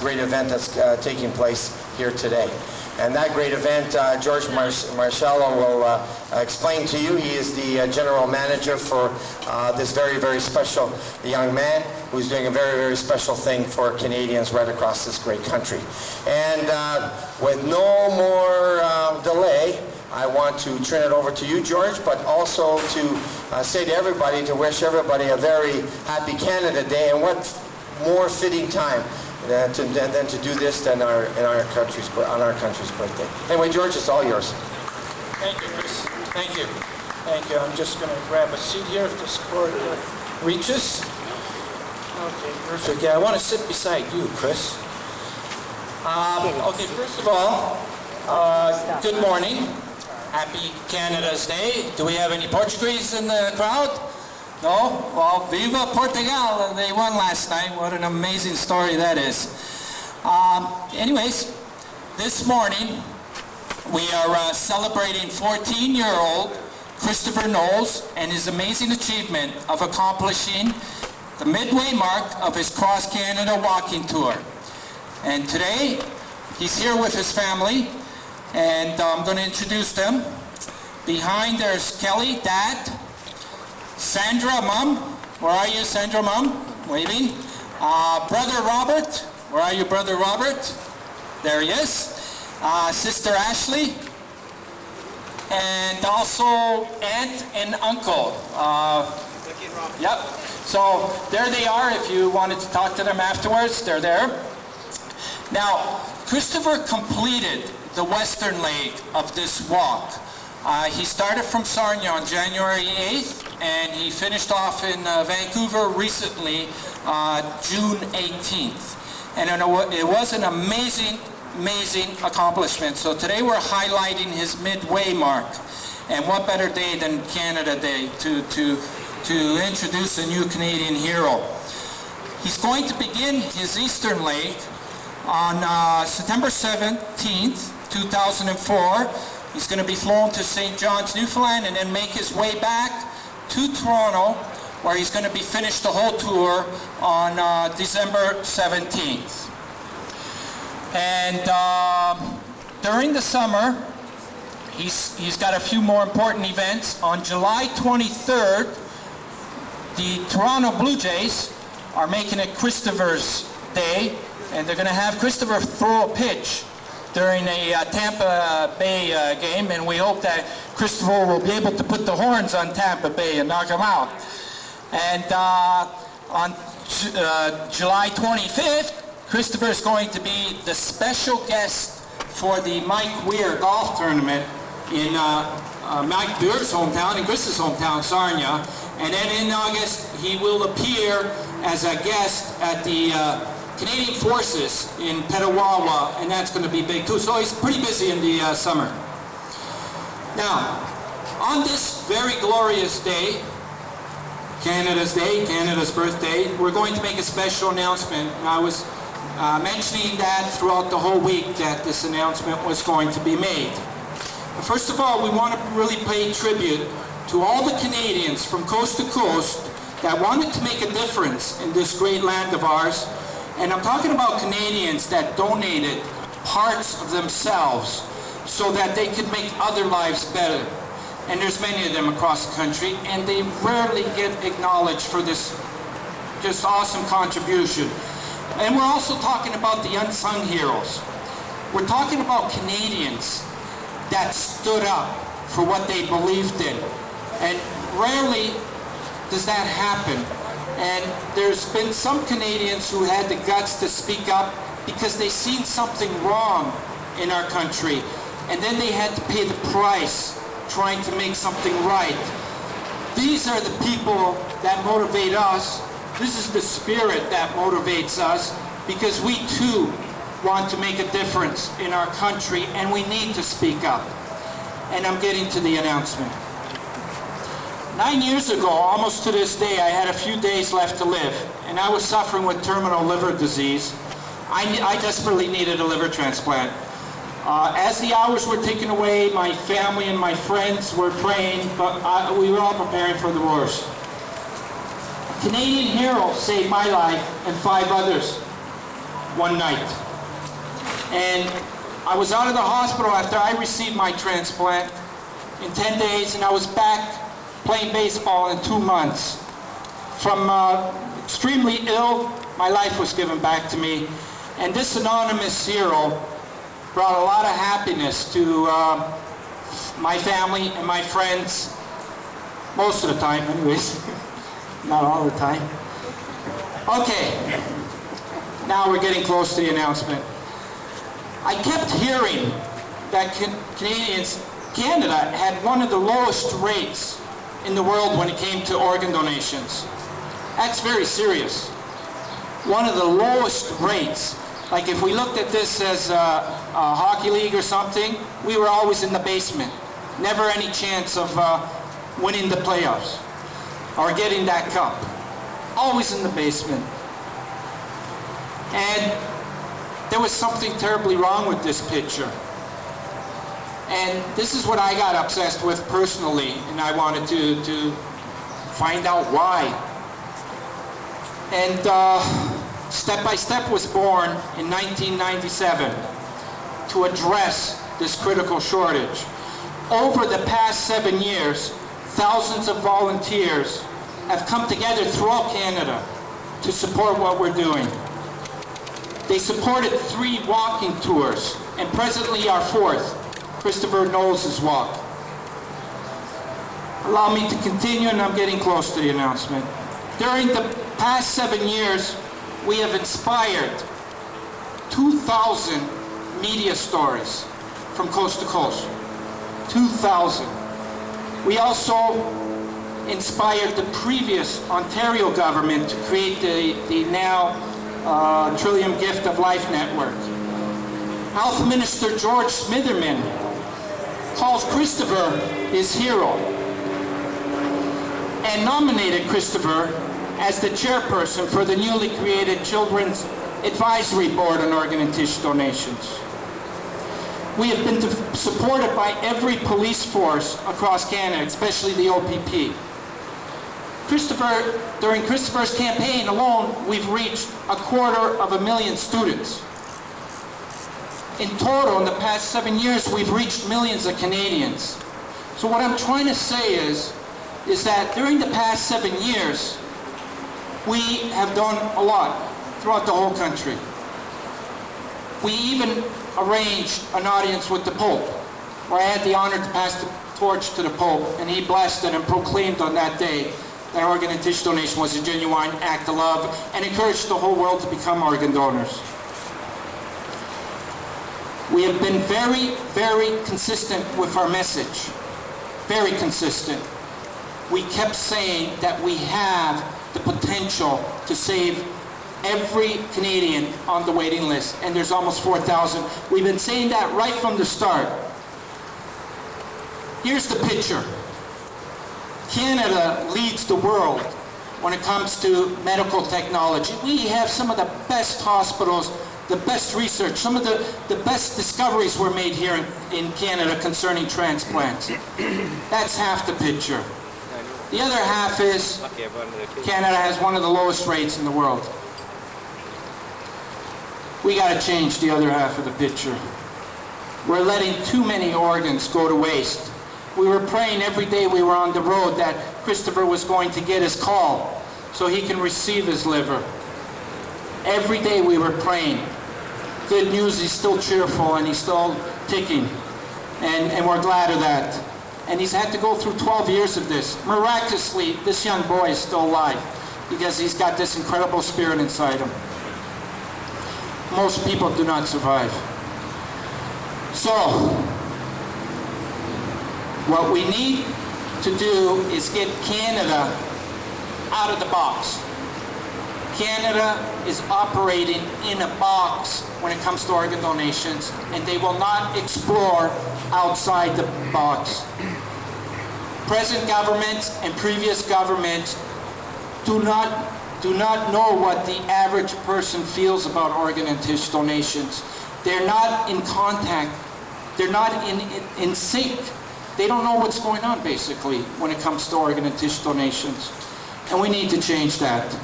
great event that's taking place here today. And that great event, George Marcello will explain to you. He is the general manager for this very, very special young man who's doing a very, very special thing for Canadians right across this great country. And with no more delay, I want to turn it over to you, George, but also to say to everybody, to wish everybody a very happy Canada Day, and what more fitting time than to do this on our country's birthday. Anyway, George, it's all yours. Thank you, Chris. Thank you. Thank you. I'm just going to grab a seat here if this cord reaches. Okay, perfect. Yeah, I want to sit beside you, Chris. Okay, first of all, good morning. Happy Canada's Day. Do we have any Portuguese in the crowd? No? Well, Viva Portugal! They won last night. What an amazing story that is. Anyways, this morning we are celebrating 14-year-old Kristopher Knowles and his amazing achievement of accomplishing the midway mark of his cross-Canada walking tour. And today, he's here with his family, and I'm going to introduce them. Behind there's Kelly, Dad. Sandra, Mom. Where are you, Sandra, Mom? Waving. Brother Robert. Where are you, Brother Robert? There he is. Sister Ashley. And also Aunt and Uncle. Yep. So there they are. If you wanted to talk to them afterwards, they're there. Now, Kristopher completed the western leg of this walk. He started from Sarnia on January 8th, and he finished off in Vancouver recently, June 18th. And it was an amazing accomplishment. So today we're highlighting his midway mark. And what better day than Canada Day to introduce a new Canadian hero. He's going to begin his eastern leg on September 17th, 2004. He's going to be flown to St. John's, Newfoundland, and then make his way back to Toronto, where he's going to be finished the whole tour on December 17th. And during the summer, he's got a few more important events. On July 23rd, the Toronto Blue Jays are making it Kristophers Day, and they're going to have Kristopher throw a pitch during a Tampa Bay game, and we hope that Kristopher will be able to put the horns on Tampa Bay and knock them out. And on July 25th, Kristopher is going to be the special guest for the Mike Weir golf tournament in Mike Weir's hometown, in Chris's hometown, Sarnia. And then in August, he will appear as a guest at the Canadian Forces in Petawawa, and that's going to be big too. So he's pretty busy in the summer. Now, on this very glorious day, Canada's Day, Canada's birthday, we're going to make a special announcement. I was mentioning that throughout the whole week that this announcement was going to be made. First of all, we want to really pay tribute to all the Canadians from coast to coast that wanted to make a difference in this great land of ours. And I'm talking about Canadians that donated parts of themselves so that they could make other lives better. And there's many of them across the country, and they rarely get acknowledged for this just awesome contribution. And we're also talking about the unsung heroes. We're talking about Canadians that stood up for what they believed in. And rarely does that happen. And there's been some Canadians who had the guts to speak up because they seen something wrong in our country. And then they had to pay the price trying to make something right. These are the people that motivate us. This is the spirit that motivates us, because we too want to make a difference in our country, and we need to speak up. And I'm getting to the announcement. 9 years ago, almost to this day, I had a few days left to live, and I was suffering with terminal liver disease. I desperately needed a liver transplant. As the hours were ticking away, my family and my friends were praying, but we were all preparing for the worst. A Canadian hero saved my life and 5 others. one night. And I was out of the hospital after I received my transplant in 10 days, and I was back playing baseball in 2 months. From extremely ill, my life was given back to me, and this anonymous hero brought a lot of happiness to my family and my friends, most of the time anyways, not all the time. Okay, now we're getting close to the announcement. I kept hearing that Canada had one of the lowest rates in the world when it came to organ donations. That's very serious. One of the lowest rates. Like if we looked at this as a hockey league or something, we were always in the basement. Never any chance of winning the playoffs or getting that cup. Always in the basement. And there was something terribly wrong with this picture. And this is what I got obsessed with personally, and I wanted to find out why. And Step by Step was born in 1997 to address this critical shortage. Over the past 7 years, thousands of volunteers have come together throughout Canada to support what we're doing. They supported 3 walking tours, and presently our 4th, Kristopher Knowles' walk. Allow me to continue, and I'm getting close to the announcement. During the past 7 years, we have inspired 2,000 media stories from coast to coast. 2,000. We also inspired the previous Ontario government to create the now Trillium Gift of Life Network. Health Minister George Smitherman calls Kristopher his hero and nominated Kristopher as the chairperson for the newly created Children's Advisory Board on Organ and Tissue Donations. We have been supported by every police force across Canada, especially the OPP. During Kristopher's campaign alone, we've reached 250,000 students. In total, in the past 7 years, we've reached millions of Canadians. So what I'm trying to say is that during the past 7 years, we have done a lot throughout the whole country. We even arranged an audience with the Pope, where I had the honor to pass the torch to the Pope, and he blessed it and proclaimed on that day that organ and tissue donation was a genuine act of love, and encouraged the whole world to become organ donors. We have been very, very consistent with our message. Very consistent. We kept saying that we have the potential to save every Canadian on the waiting list, and there's almost 4,000. We've been saying that right from the start. Here's the picture. Canada leads the world when it comes to medical technology. We have some of the best hospitals, the best research, some of the best discoveries were made here in Canada concerning transplants. That's half the picture. The other half is Canada has one of the lowest rates in the world. We got to change the other half of the picture. We're letting too many organs go to waste. We were praying every day we were on the road that Kristopher was going to get his call so he can receive his liver. Every day we were praying. Good news, he's still cheerful and he's still ticking. And we're glad of that. And he's had to go through 12 years of this. Miraculously, this young boy is still alive because he's got this incredible spirit inside him. Most people do not survive. So, what we need to do is get Canada out of the box. Canada is operating in a box when it comes to organ donations, and they will not explore outside the box. Present governments and previous governments do not know what the average person feels about organ and tissue donations. They're not in contact. They're not in sync. They don't know what's going on, basically, when it comes to organ and tissue donations. And we need to change that.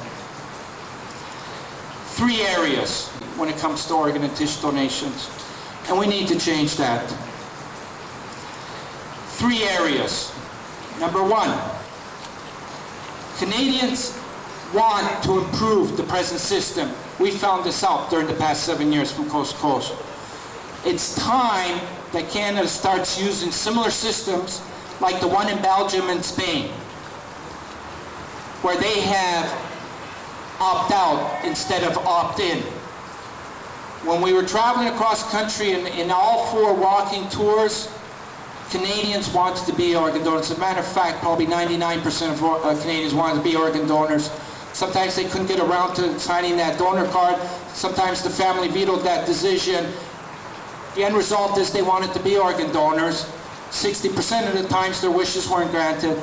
3 areas. when it comes to organ and tissue donations. And we need to change that. 3 areas. Number 1, Canadians want to improve the present system. We found this out during the past 7 years from coast to coast. It's time that Canada starts using similar systems like the one in Belgium and Spain, where they have opt-out instead of opt-in. When we were traveling across the country in all 4 walking tours, Canadians wanted to be organ donors. As a matter of fact, probably 99% of Canadians wanted to be organ donors. Sometimes they couldn't get around to signing that donor card. Sometimes the family vetoed that decision. The end result is they wanted to be organ donors. 60% of the times their wishes weren't granted.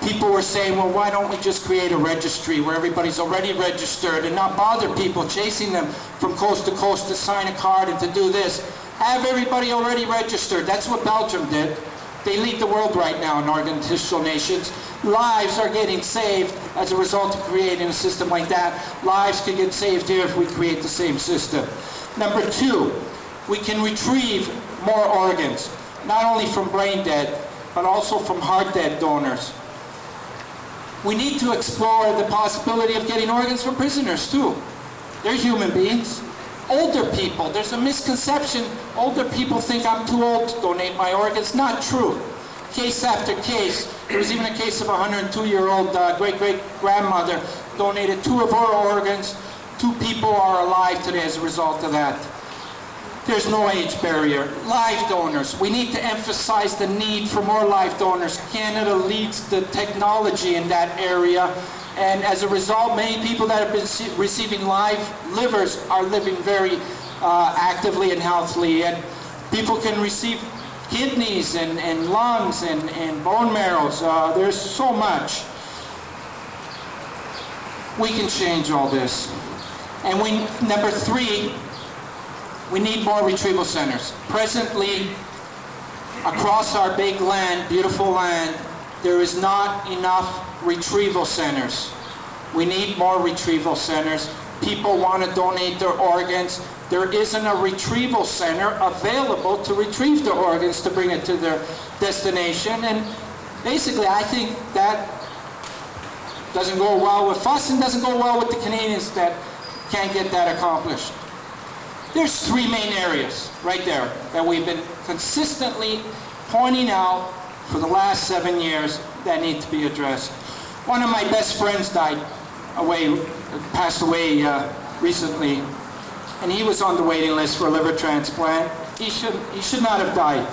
People were saying, well, why don't we just create a registry where everybody's already registered and not bother people chasing them from coast to coast to sign a card and to do this. Have everybody already registered. That's what Belgium did. They lead the world right now in organ and tissue donations. Lives are getting saved as a result of creating a system like that. Lives can get saved here if we create the same system. Number 2, we can retrieve more organs, not only from brain dead, but also from heart dead donors. We need to explore the possibility of getting organs from prisoners too. They're human beings. Older people, there's a misconception. Older people think I'm too old to donate my organs. Not true. Case after case. There was even a case of a 102-year-old great-great-grandmother donated 2 of her organs. 2 people are alive today as a result of that. There's no age barrier. Live donors. We need to emphasize the need for more live donors. Canada leads the technology in that area. And as a result, many people that have been receiving live livers are living very actively and healthily. And people can receive kidneys and lungs and bone marrows. There's so much. We can change all this. And number 3, we need more retrieval centers. Presently, across our big land, beautiful land, there is not enough retrieval centers. We need more retrieval centers. People want to donate their organs. There isn't a retrieval center available to retrieve their organs to bring it to their destination. And basically, I think that doesn't go well with us and doesn't go well with the Canadians that can't get that accomplished. There's 3 main areas right there that we've been consistently pointing out for the last 7 years that need to be addressed. One of my best friends passed away recently, and he was on the waiting list for a liver transplant. He should not have died.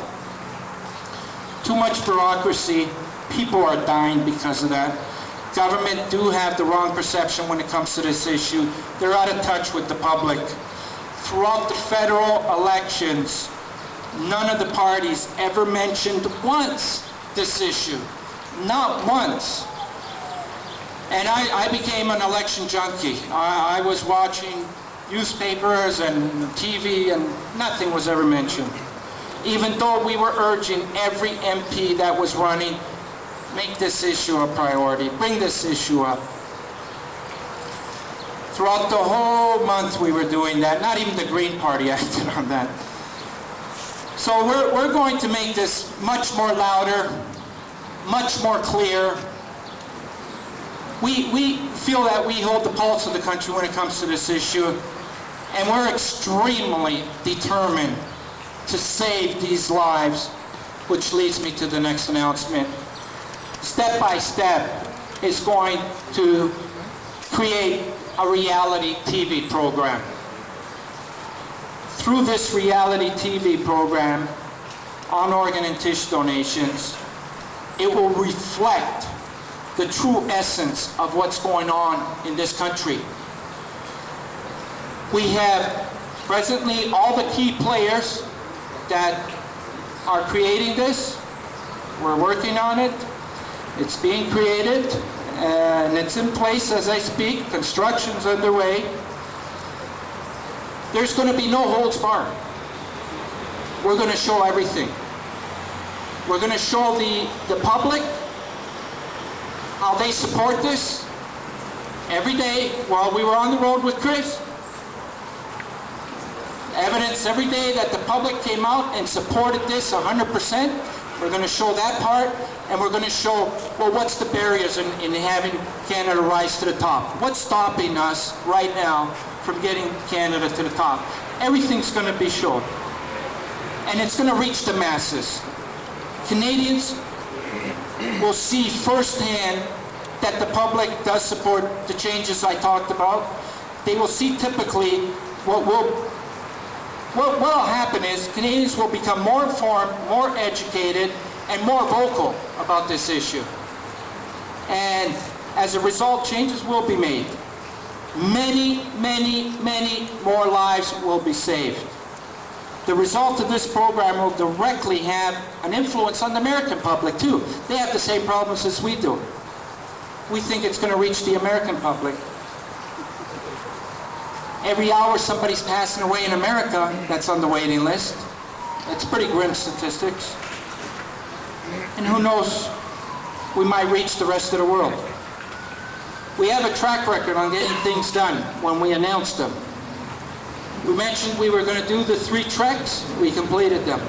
Too much bureaucracy. People are dying because of that. Government do have the wrong perception when it comes to this issue. They're out of touch with the public. Throughout the federal elections, none of the parties ever mentioned once this issue. Not once. And I became an election junkie. I was watching newspapers and TV and nothing was ever mentioned. Even though we were urging every MP that was running, make this issue a priority, bring this issue up. Throughout the whole month we were doing that. Not even the Green Party acted on that. So we're going to make this much more louder, much more clear. We feel that we hold the pulse of the country when it comes to this issue, and we're extremely determined to save these lives, which leads me to the next announcement. Step by Step is going to create a reality TV program. Through this reality TV program on organ and tissue donations, it will reflect the true essence of what's going on in this country. We have presently all the key players that are creating this. We're working on it. It's being created and it's in place as I speak. Construction's underway. There's going to be no holds barred. We're going to show everything. We're going to show the public how they support this. Every day while we were on the road with Chris, evidence every day that the public came out and supported this 100%. We're going to show that part, and we're going to show, well, what's the barriers in having Canada rise to the top? What's stopping us right now from getting Canada to the top? Everything's going to be shown, and it's going to reach the masses. Canadians will see firsthand that the public does support the changes I talked about. They will see typically what will happen is Canadians will become more informed, more educated, and more vocal about this issue. And as a result, changes will be made. Many, many, many more lives will be saved. The result of this program will directly have an influence on the American public too. They have the same problems as we do. We think it's going to reach the American public. Every hour somebody's passing away in America that's on the waiting list. That's pretty grim statistics. And who knows, we might reach the rest of the world. We have a track record on getting things done when we announced them. We mentioned we were going to do the 3 treks, we completed them.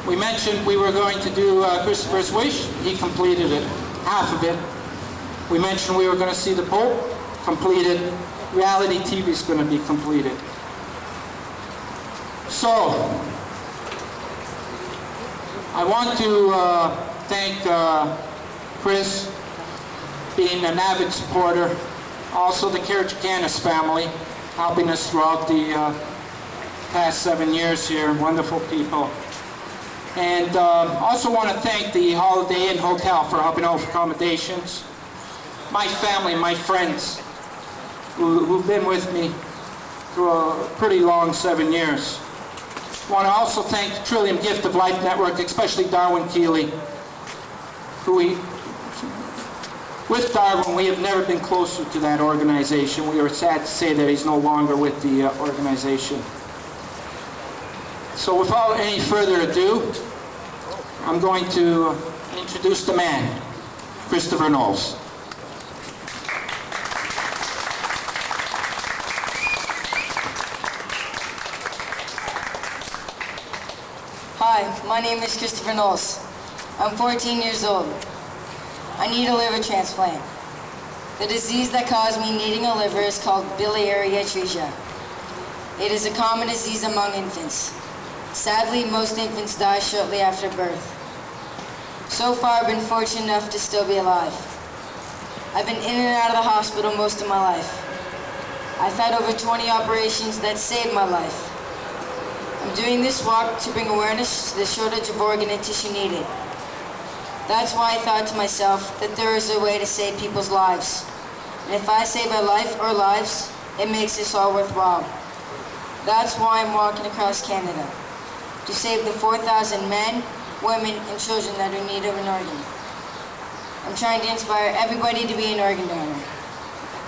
We mentioned we were going to do Kristophers Wish, he completed it, half of it. We mentioned we were going to see the Pope, completed. Reality TV is going to be completed. So, I want to thank Chris, being an avid supporter, also the Karachicanis family, helping us throughout the past 7 years here, wonderful people. And also want to thank the Holiday Inn Hotel for helping out with accommodations. My family, my friends, who've been with me through a pretty long 7 years. I want to also thank the Trillium Gift of Life Network, especially Darwin Keeley, who with Darwin, we have never been closer to that organization. We are sad to say that he's no longer with the organization. So without any further ado, I'm going to introduce the man, Kristopher Knowles. Hi, my name is Kristopher Knowles. I'm 14 years old. I need a liver transplant. The disease that caused me needing a liver is called biliary atresia. It is a common disease among infants. Sadly, most infants die shortly after birth. So far, I've been fortunate enough to still be alive. I've been in and out of the hospital most of my life. I've had over 20 operations that saved my life. I'm doing this walk to bring awareness to the shortage of organ and tissue needed. That's why I thought to myself that there is a way to save people's lives. And if I save a life or lives, it makes this all worthwhile. That's why I'm walking across Canada, to save the 4,000 men, women, and children that are in need of an organ. I'm trying to inspire everybody to be an organ donor.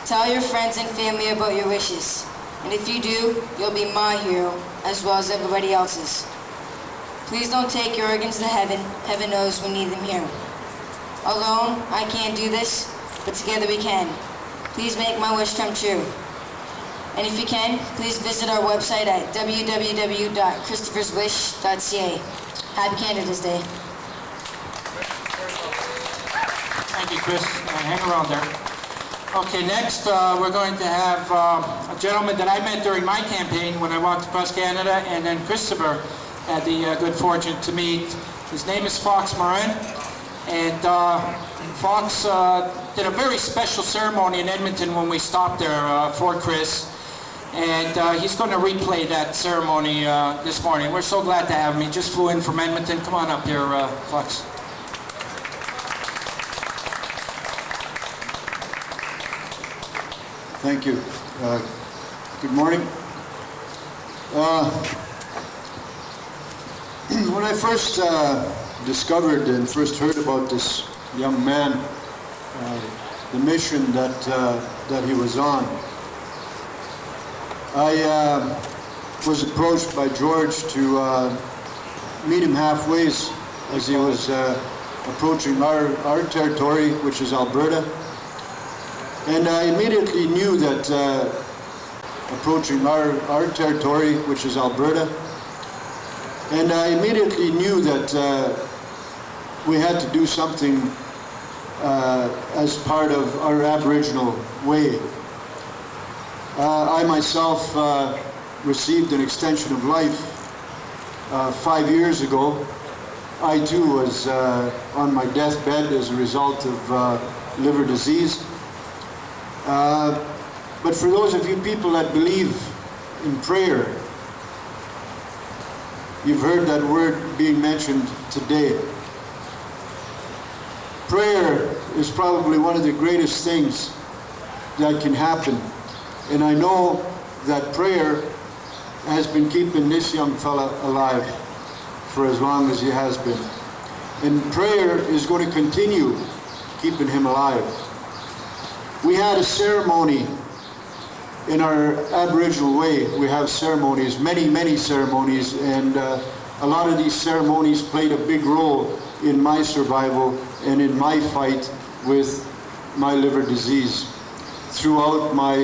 Tell your friends and family about your wishes. And if you do, you'll be my hero, as well as everybody else's. Please don't take your organs to heaven. Heaven knows we need them here. Alone, I can't do this, but together we can. Please make my wish come true. And if you can, please visit our website at www.kristopherswish.ca. Happy Canada's Day. Thank you, Chris. Hang around there. Okay, next we're going to have a gentleman that I met during my campaign when I walked across Canada, and then Kristopher had the good fortune to meet. His name is Fox Morin, and Fox did a very special ceremony in Edmonton when we stopped there for Chris, and he's going to replay that ceremony this morning. We're so glad to have him. He just flew in from Edmonton. Come on up here, Fox. Thank you. Good morning. When I first discovered and first heard about this young man, the mission that he was on, I was approached by George to meet him halfway as he was approaching our territory, which is Alberta. And I immediately knew that approaching our territory, which is Alberta. And I immediately knew that we had to do something as part of our Aboriginal way. I myself received an extension of life 5 years ago. I too was on my deathbed as a result of liver disease. But for those of you people that believe in prayer, you've heard that word being mentioned today. Prayer is probably one of the greatest things that can happen. And I know that prayer has been keeping this young fella alive for as long as he has been. And prayer is going to continue keeping him alive. We had a ceremony in our Aboriginal way. We have ceremonies, many ceremonies, and a lot of these ceremonies played a big role in my survival and in my fight with my liver disease. Throughout my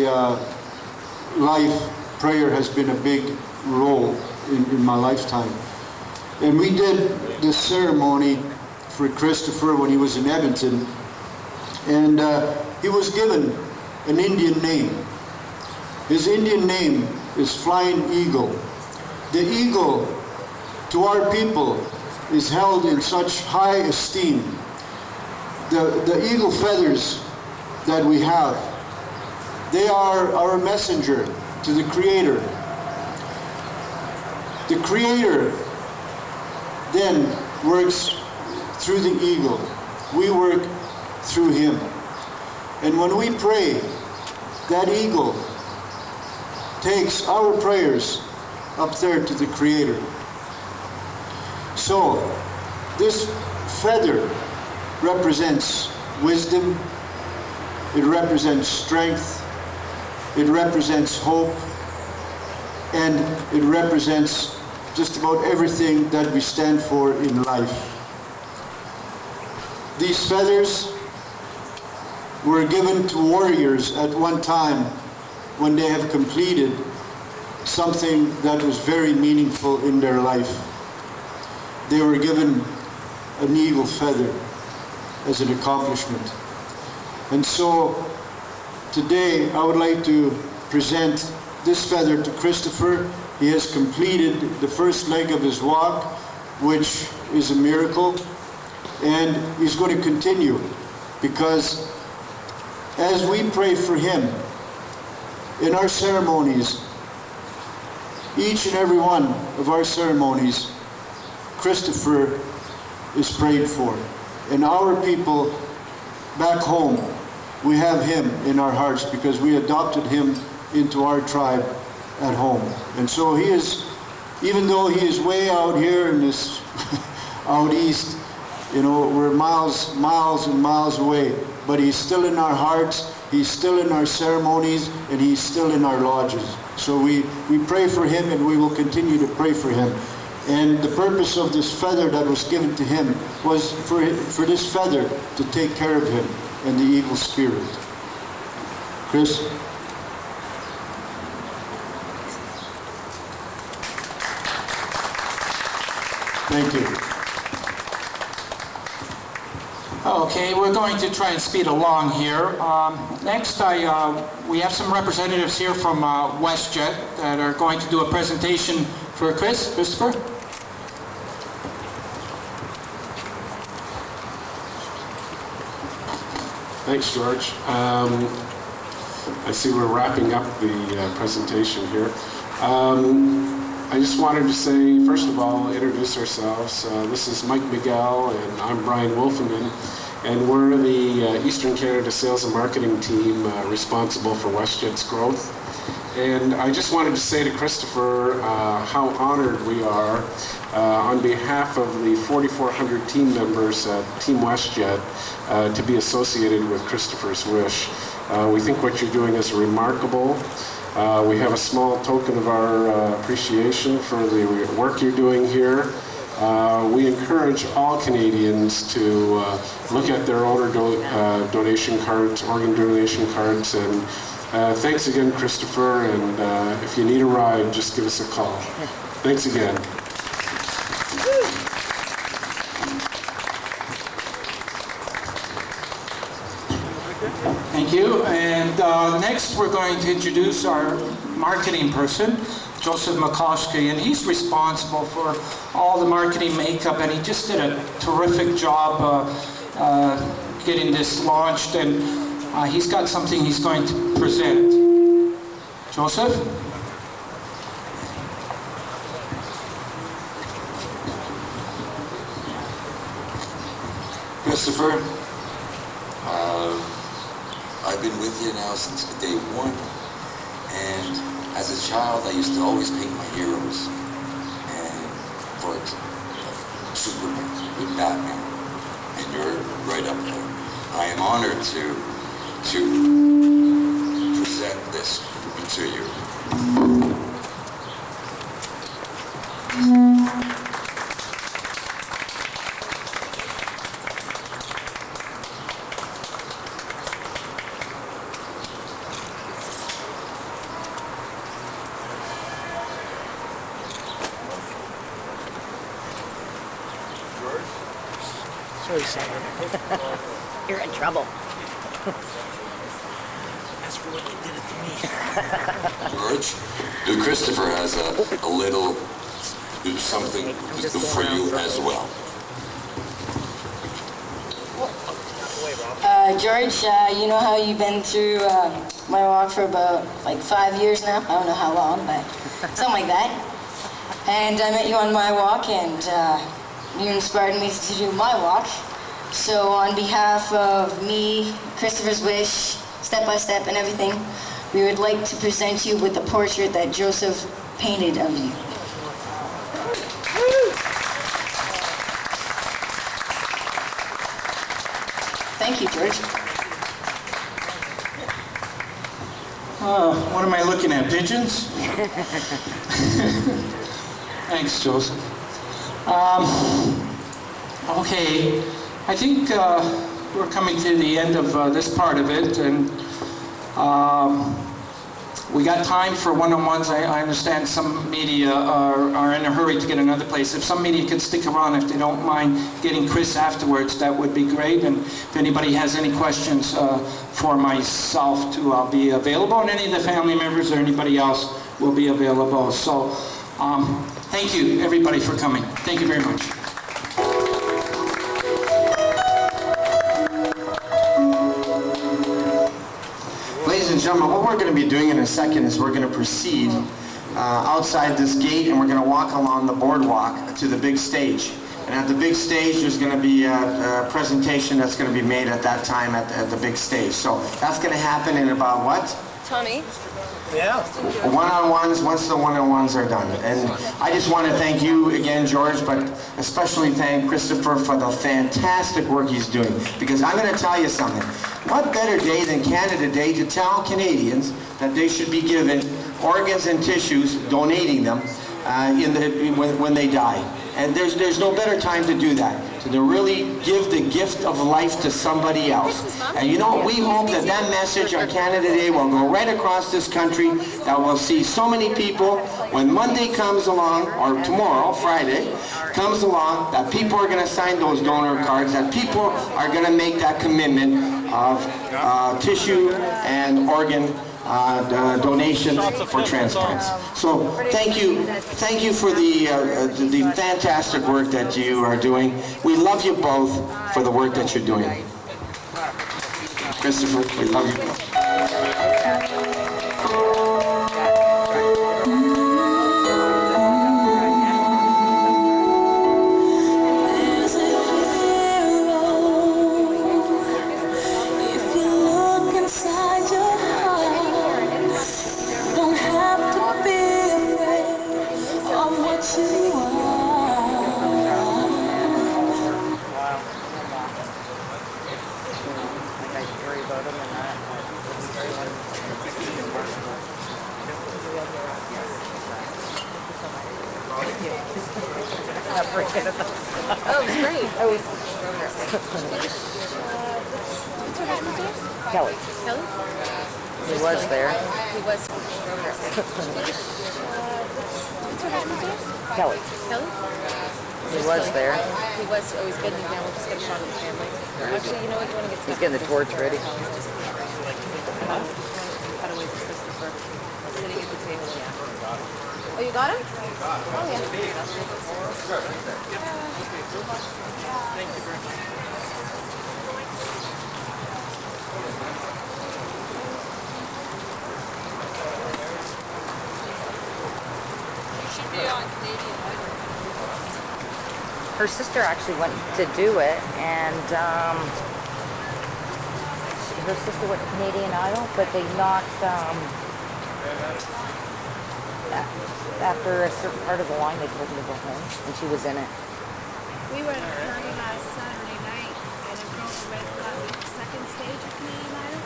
life, prayer has been a big role in my lifetime. And we did this ceremony for Kristopher when he was in Edmonton, and he was given an Indian name. His Indian name is Flying Eagle. The eagle, to our people, is held in such high esteem. The eagle feathers that we have, they are our messenger to the Creator. The Creator then works through the eagle. We work through him. And when we pray, that eagle takes our prayers up there to the Creator. So, this feather represents wisdom, it represents strength, it represents hope, and it represents just about everything that we stand for in life. These feathers were given to warriors at one time when they have completed something that was very meaningful in their life. They were given an eagle feather as an accomplishment. And so today I would like to present this feather to Kristopher. He has completed the first leg of his walk, which is a miracle, and he's going to continue, because as we pray for him in our ceremonies, each and every one of our ceremonies, Kristopher is prayed for. And our people back home, we have him in our hearts because we adopted him into our tribe at home. And so he is, even though he is way out here in this out east, you know, we're miles and miles away, but he's still in our hearts, he's still in our ceremonies, and he's still in our lodges. So we pray for him, and we will continue to pray for him. And the purpose of this feather that was given to him was for this feather to take care of him and the evil spirit. Chris? Thank you. Okay, we're going to try and speed along here. Next, we have some representatives here from WestJet that are going to do a presentation for Kristopher. Thanks, George. I see we're wrapping up the presentation here. I just wanted to say, first of all, introduce ourselves. This is Mike Miguel, and I'm Brian Wolfenman, and we're the Eastern Canada Sales and Marketing team responsible for WestJet's growth. And I just wanted to say to Kristopher how honored we are on behalf of the 4,400 team members at Team WestJet to be associated with Kristophers Wish. We think what you're doing is remarkable. We have a small token of our appreciation for the work you're doing here. We encourage all Canadians to look at their donation cards, organ donation cards, and Thanks again, Kristopher, and if you need a ride, just give us a call. Thanks again. Thank you. And next we're going to introduce our marketing person, Joseph McCoskey, and he's responsible for all the marketing makeup, and he just did a terrific job getting this launched, and he's got something he's going to present. Joseph? Kristopher, I've been with you now since day one, and as a child I used to always paint my heroes, and for Superman with Batman, and you're right up there. I am honored to present this to you. Sorry, Simon. You're in trouble. That's for what they did it to me. George, Kristopher has a little something for you as well. George, you know how you've been through my walk for about like 5 years now? I don't know how long, but something like that. And I met you on my walk, and you inspired me to do my walk. So on behalf of me, Kristophers Wish, Step by Step and everything, we would like to present you with the portrait that Joseph painted of you. Thank you, George. What am I looking at, pigeons? Thanks, Joseph. Okay, I think we're coming to the end of this part of it, and we got time for one-on-ones. I understand some media are in a hurry to get another place. If some media could stick around, if they don't mind getting Chris afterwards, that would be great. And if anybody has any questions for myself too, I'll be available, and any of the family members or anybody else will be available. So thank you, everybody, for coming. Thank you very much. Ladies and gentlemen, what we're going to be doing in a second is we're going to proceed outside this gate, and we're going to walk along the boardwalk to the big stage. And at the big stage, there's going to be a presentation that's going to be made at that time at the big stage. So that's going to happen in about what? Tommy? Yeah. One-on-ones, once the one-on-ones are done. And I just want to thank you again, George, but especially thank Kristopher for the fantastic work he's doing. Because I'm going to tell you something. What better day than Canada Day to tell Canadians that they should be given organs and tissues, donating them when they die. And there's no better time to do that, to really give the gift of life to somebody else. And you know, we hope that that message on Canada Day will go right across this country, that we'll see so many people when Monday comes along, or tomorrow, Friday, comes along, that people are going to sign those donor cards, that people are going to make that commitment of tissue and organ donation for transplants. So thank you for the fantastic work that you are doing. We love you both for the work that you're doing. Kristopher, we love you both. Oh, it was great. What's what happened to you? Kelly. Kelly? He was there. He was. What's what happened to you? Kelly. Kelly? He was there. He was. Oh, he's good. Now we'll just get a shot of the family. Actually, you know what? You want to get He's getting the torch ready. Cutaways of Kristopher sitting at the table. Yeah. Oh, you got him? Oh, yeah. Her sister actually went to do it, and her sister went to Canadian Idol, but they knocked, after a certain part of the line, they told her to go home, and she was in it. We were at a party last Saturday night, and a girl who went the second stage of Canadian Idol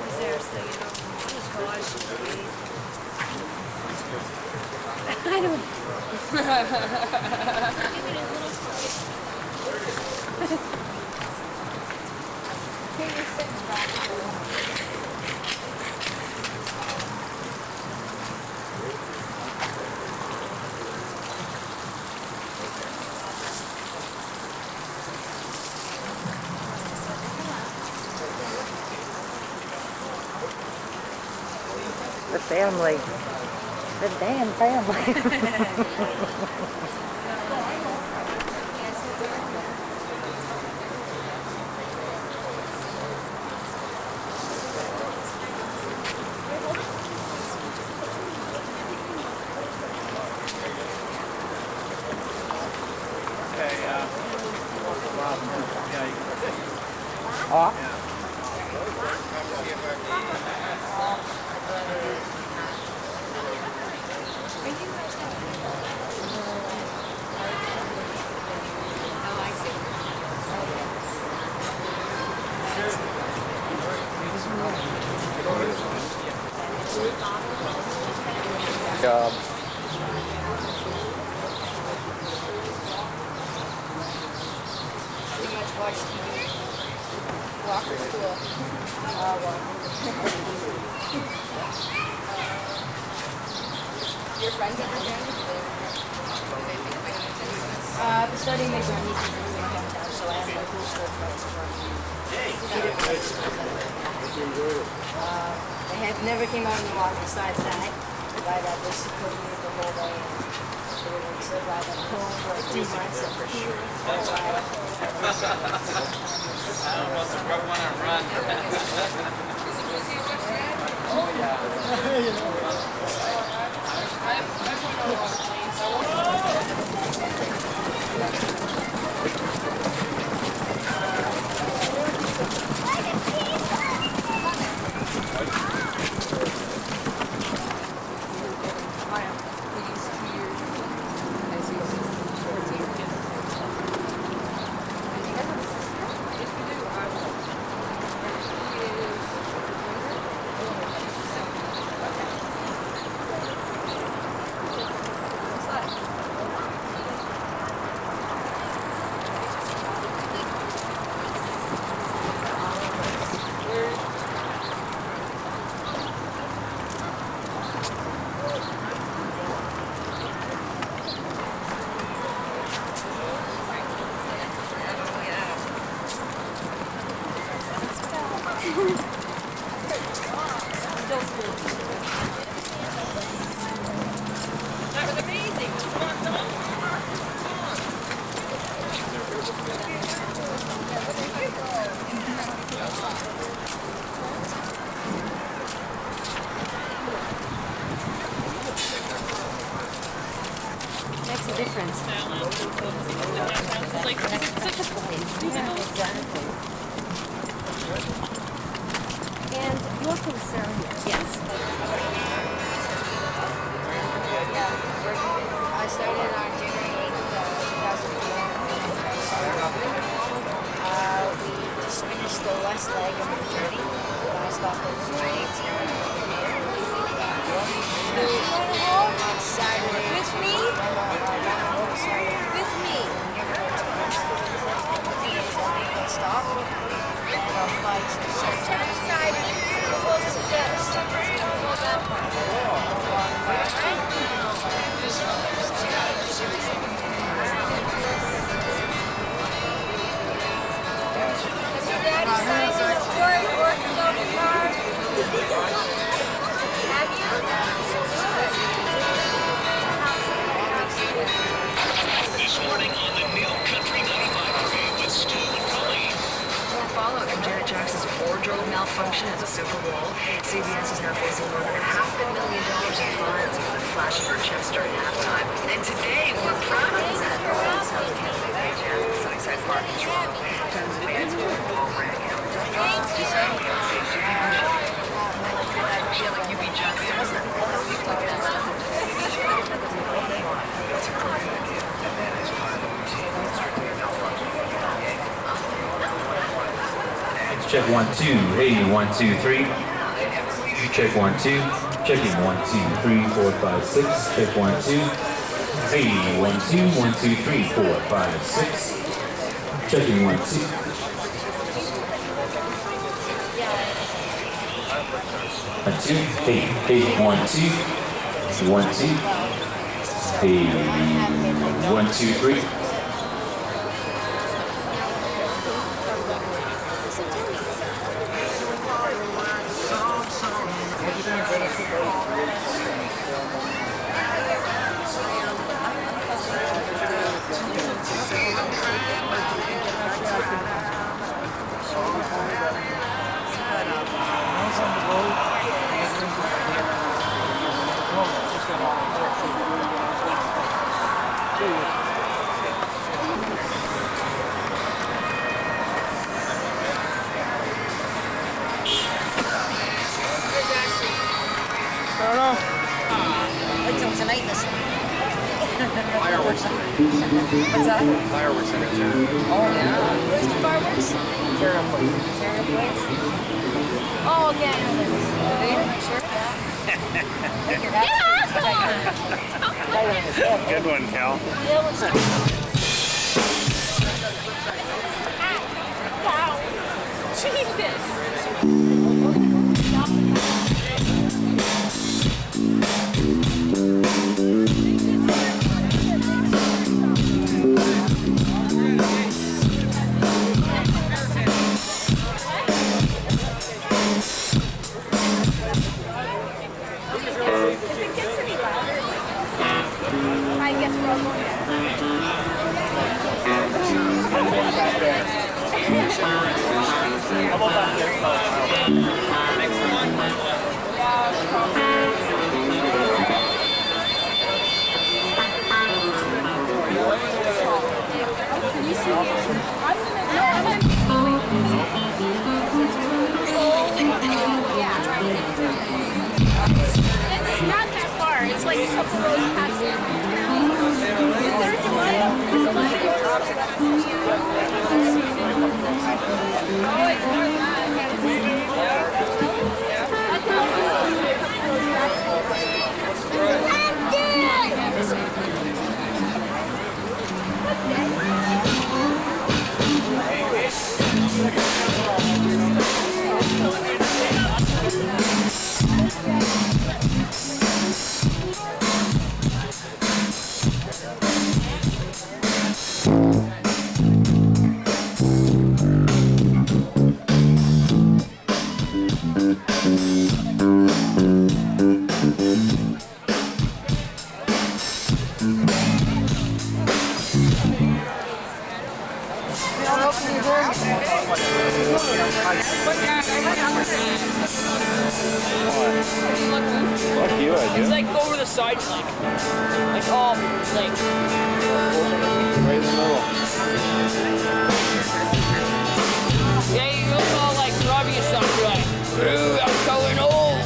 was there, so you know, oh gosh, I don't. The family. The damn family. Off. Job. Pretty much watch TV. Walker school. Your friends ever joined? They're starting to join me in my hometown, so I have my cool school friends from few different high schools. They have never came out and walked besides that. Glad that they supported me the whole way. And they were so glad that I'm home for 2 months and for sure. I almost want to run. That was amazing. Makes a difference. It's like such a And your concern, yes. Yeah, I started on January 8th, 2004. We just finished the west leg of the journey. I stopped at January 18th. On Saturday. With me? With me. I stopped. This morning on the New Country 95.3 with Stu and Colleen. More fallout from Janet Jackson's wardrobe malfunction at the Super Bowl. CBS is now facing more than $500,000 in fines for the flash of her chest during halftime. And today, we're proud to present the World Health Candidate at Sunnyside Park in Toronto. Tons of fans were all rang out. Yeah, like you be Jackson. Check 1, 2, hey, 1, 2, 3. Check 1, 2. Checking 1, 2, 3, 4, 5, 6. Check 1, 2. Hey, 1, 2, 1, 2, 3, 4, 5, 6. Checking 1, 2. One, two, hey, hey, 1, 2. 1, 2. Hey, 1, 2, 3. Fireworks. What's that? Fireworks in it, too. Oh, yeah. Where's the fireworks? Ontario Place. Oh, okay, I know this. Sure? Yeah! Good one, Cal. Wow. Jesus. I guess we're all going It's not that far. It's like a couple rows past it. There's a line. There's a line. Oh, it's more than that. Fuck you, I do. It's like over the side, like all, like. Right in the middle. Yeah, you look all like grubby and stuff. You're like, ooh, I'm going old.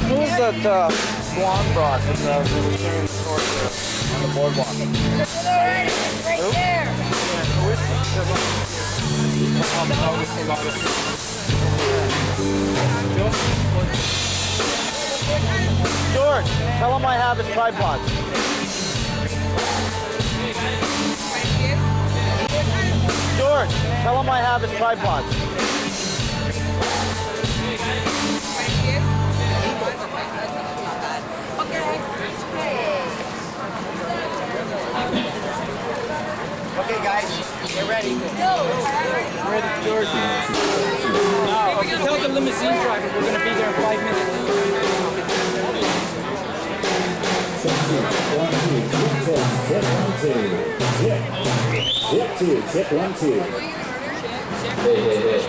Who's that blonde broad that was carrying the sword on the boardwalk? Right there. George, tell him I have his tripod. George, tell him I have his tripod. Okay, guys, get ready. Ready, George? Tell the limousine driver we're going to be there in 5 minutes. Check 1, 2. Hey.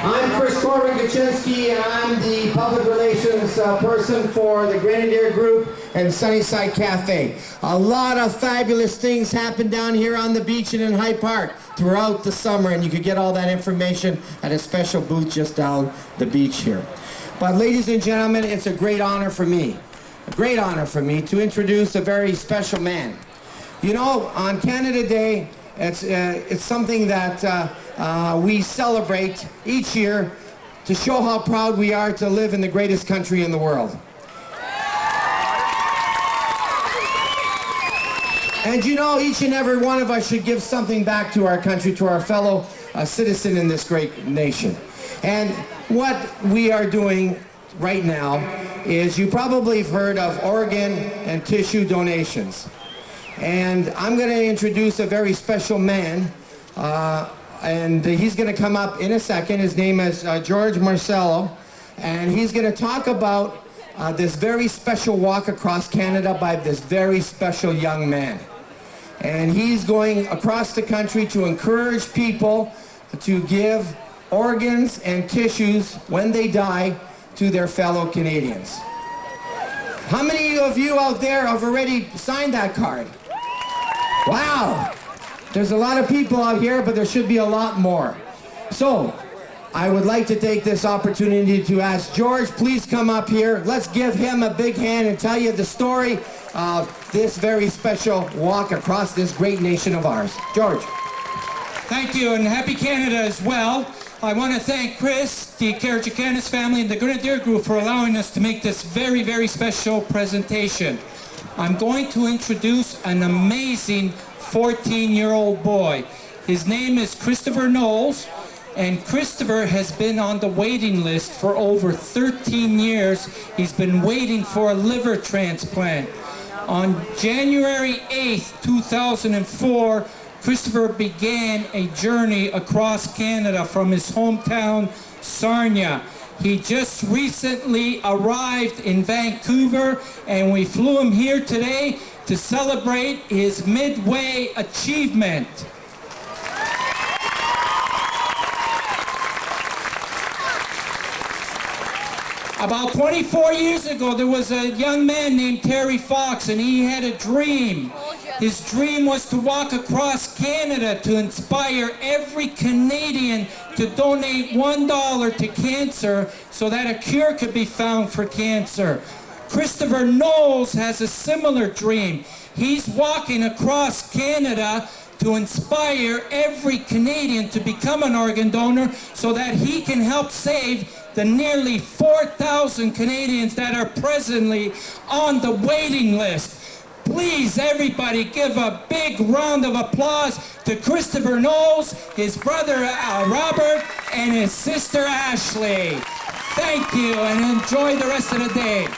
I'm Kristopher Knowles, and I'm the public relations person for the Grenadier Group and Sunnyside Cafe. A lot of fabulous things happen down here on the beach and in Hyde Park throughout the summer, and you can get all that information at a special booth just down the beach here. But ladies and gentlemen, it's a great honor for me to introduce a very special man. You know, on Canada Day, it's something that we celebrate each year to show how proud we are to live in the greatest country in the world. And you know, each and every one of us should give something back to our country, to our fellow citizen in this great nation. And what we are doing right now is, you probably have heard of organ and tissue donations. And I'm going to introduce a very special man, and he's going to come up in a second. His name is George Marcello, and he's going to talk about this very special walk across Canada by this very special young man. And he's going across the country to encourage people to give organs and tissues when they die to their fellow Canadians. How many of you out there have already signed that card? Wow! There's a lot of people out here, but there should be a lot more. So, I would like to take this opportunity to ask George, please come up here. Let's give him a big hand and tell you the story of this very special walk across this great nation of ours. George. Thank you, and happy Canada as well. I want to thank Chris, the Karachicanis family, and the Grenadier Group for allowing us to make this very, very special presentation. I'm going to introduce an amazing 14-year-old boy. His name is Kristopher Knowles, and Kristopher has been on the waiting list for over 13 years. He's been waiting for a liver transplant. On January 8th, 2004, Kristopher began a journey across Canada from his hometown, Sarnia. He just recently arrived in Vancouver, and we flew him here today to celebrate his midway achievement. About 24 years ago, there was a young man named Terry Fox, and he had a dream. His dream was to walk across Canada to inspire every Canadian to donate $1 to cancer so that a cure could be found for cancer. Kristopher Knowles has a similar dream. He's walking across Canada to inspire every Canadian to become an organ donor so that he can help save the nearly 4,000 Canadians that are presently on the waiting list. Please, everybody, give a big round of applause to Kristopher Knowles, his brother Robert, and his sister Ashley. Thank you, and enjoy the rest of the day.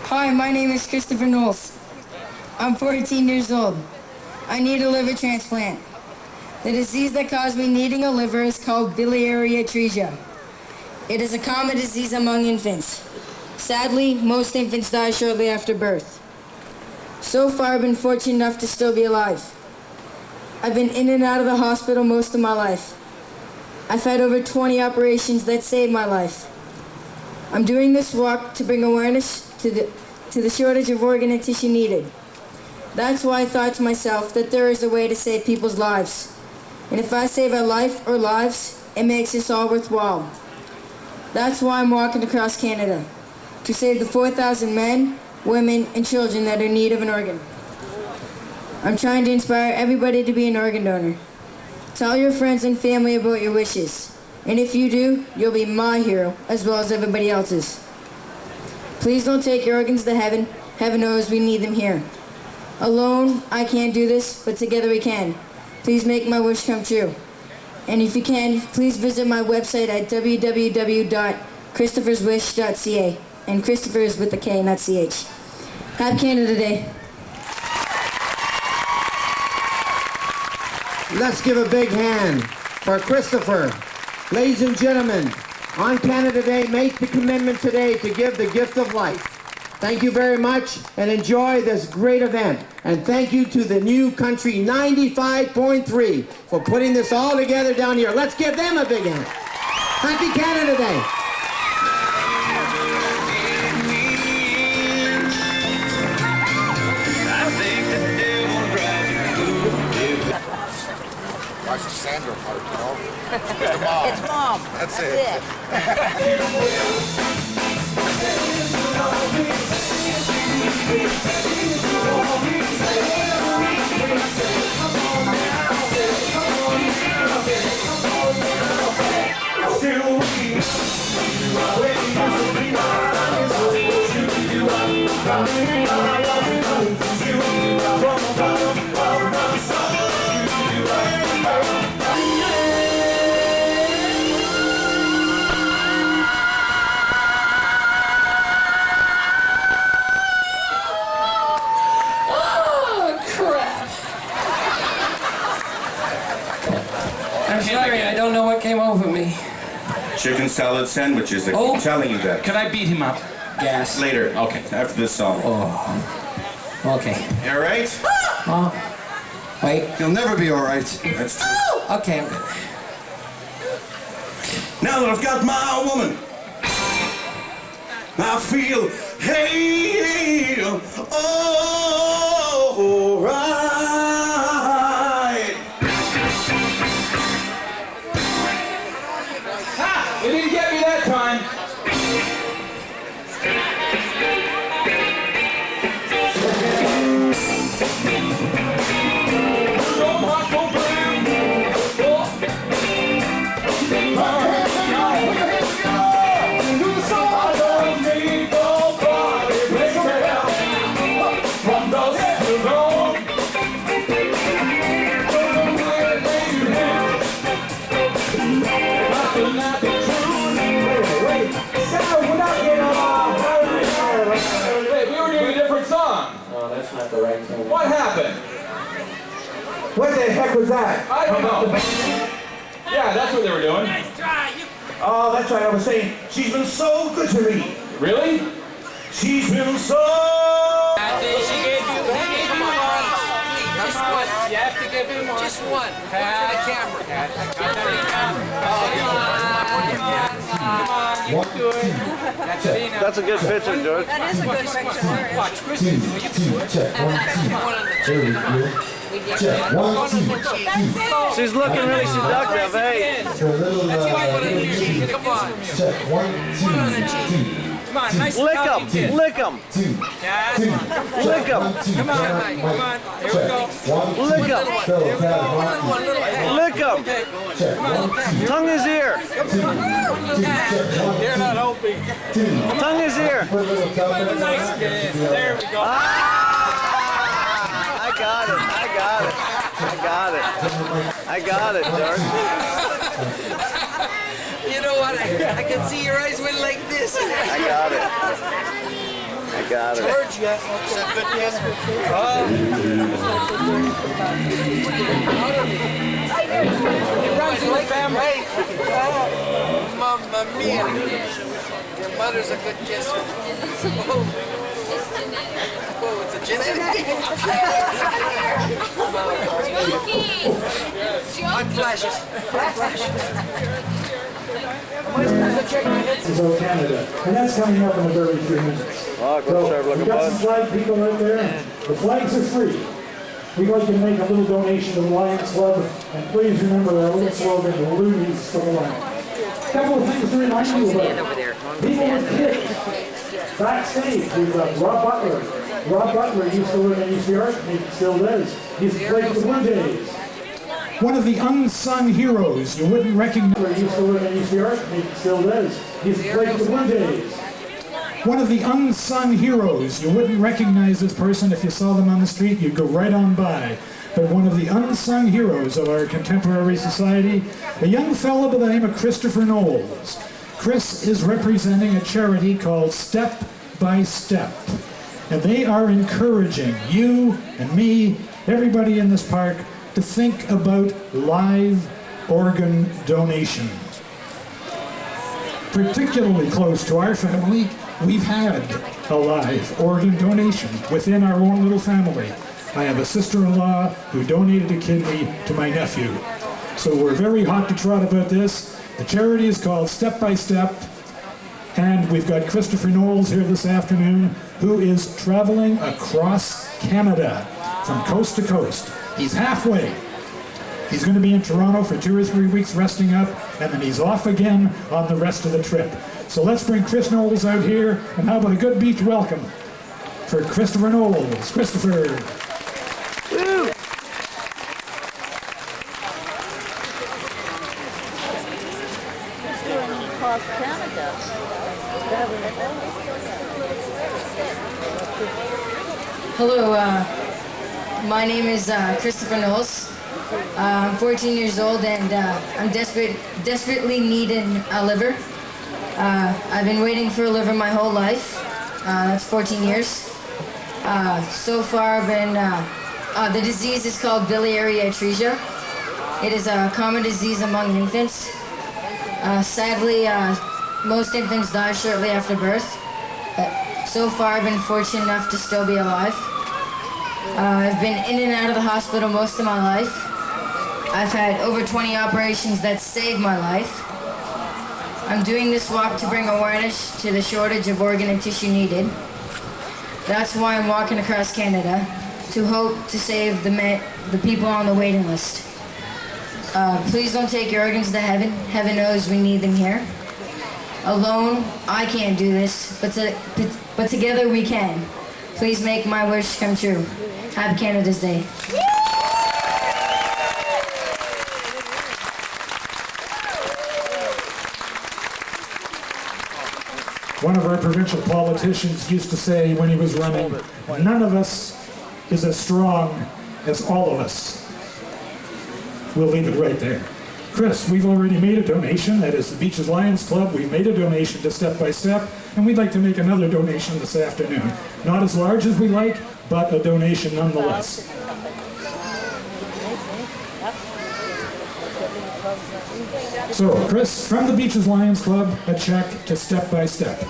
Hi, my name is Kristopher Knowles. I'm 14 years old. I need a liver transplant. The disease that caused me needing a liver is called biliary atresia. It is a common disease among infants. Sadly, most infants die shortly after birth. So far, I've been fortunate enough to still be alive. I've been in and out of the hospital most of my life. I've had over 20 operations that saved my life. I'm doing this walk to bring awareness to the shortage of organ and tissue needed. That's why I thought to myself that there is a way to save people's lives. And if I save a life or lives, it makes this all worthwhile. That's why I'm walking across Canada, to save the 4,000 men, women, and children that are in need of an organ. I'm trying to inspire everybody to be an organ donor. Tell your friends and family about your wishes. And if you do, you'll be my hero, as well as everybody else's. Please don't take your organs to heaven. Heaven knows we need them here. Alone, I can't do this, but together we can. Please make my wish come true. And if you can, please visit my website at www.kristopherswish.ca. And Christopher is with a K, not CH. Happy Canada Day. Let's give a big hand for Kristopher. Ladies and gentlemen, on Canada Day, make the commitment today to give the gift of life. Thank you very much and enjoy this great event. And thank you to the New Country 95.3 for putting this all together down here. Let's give them a big hand. Happy Canada Day. Watch the Sandra part, you know? It's the mom. It's mom. That's it. I'm sorry, I don't know what came over me. Chicken salad sandwiches. I keep telling you that. Could I beat him up? Gas. Later. Okay, after this song. Oh. Okay. You all right? Wait. You'll never be all right. That's true. Okay, I'm good. Now that I've got my woman, I feel, hey, all right. Ha! You didn't get me that time. What happened? What the heck was that? I don't know. Yeah, that's what they were doing. Oh, that's right. I was saying, she's been so good to me. Really? She's been so... She gave you one. Just one. You have to give him one. Just one. For the camera. Come on, you can do it. That's a good picture, George. That is a good picture. Watch, Kristen. Check, 1, 2. There we go. Check, 1, 2, 2. She's looking really seductive, hey. For a little, Come on. check, 1, 2, 2. Come on, nice. Lick him. Lick him. 2, 2. Lick him. Come on. Come on. Here we go. Lick him. Lick him. Check, 1, 2. Tongue his ear. You're not hoping. Tongue his ear. Put a little tongue in Nice. There we go. I got it. I got it, George. You know what? I can see your eyes went like this. I got it. George, yeah. It runs in the family. Mamma mia. Your mother's a good kisser. Oh, it's a genetic. Hot flashes. This is all Canada, and that's coming up in a very few minutes. Oh, So, we've got some flag people out there. The flags are free. We'd like to make a little donation to the Lions Club, and please remember our little slogan, the Loonies for the Lions. A couple of things to remind you about. People with kids. Backstage, we've got Rob Butler. Rob Butler used to live in East York, he still does. He used to play for the Blue Jays. One of the unsung heroes you wouldn't recognize. He used to live in East York, he still does. He's played for the Blue Jays. One of the unsung heroes, you wouldn't recognize this person if you saw them on the street, you'd go right on by. But one of the unsung heroes of our contemporary society, a young fellow by the name of Kristopher Knowles. Chris is representing a charity called Step by Step. And they are encouraging you and me, everybody in this park, to think about live organ donation. Particularly close to our family, we've had a live organ donation within our own little family. I have a sister-in-law who donated a kidney to my nephew. So we're very hot to trot about this. The charity is called Step by Step, and we've got Kristopher Knowles here this afternoon, who is traveling across Canada from coast to coast. He's halfway. He's going to be in Toronto for 2 or 3 weeks resting up, and then he's off again on the rest of the trip. So let's bring Chris Knowles out here, and how about a good beach welcome for Kristopher Knowles. Kristopher. Woo! Across Canada. Hello, my name is Kristopher Knowles. I'm 14 years old and I'm desperately needing a liver. I've been waiting for a liver my whole life. That's 14 years. So far I've been, the disease is called biliary atresia. It is a common disease among infants. Sadly, most infants die shortly after birth. So far I've been fortunate enough to still be alive. I've been in and out of the hospital most of my life. I've had over 20 operations that saved my life. I'm doing this walk to bring awareness to the shortage of organ and tissue needed. That's why I'm walking across Canada, to hope to save the people on the waiting list. Please don't take your organs to heaven. Heaven knows we need them here. Alone, I can't do this, but together we can. Please make my wish come true. Happy Canada's Day. One of our provincial politicians used to say when he was running, none of us is as strong as all of us. We'll leave it right there. Chris, we've already made a donation. That is the Beaches Lions Club. We've made a donation to Step by Step, and we'd like to make another donation this afternoon. Not as large as we like, but a donation nonetheless. So, Chris, from the Beaches Lions Club, a check to Step by Step.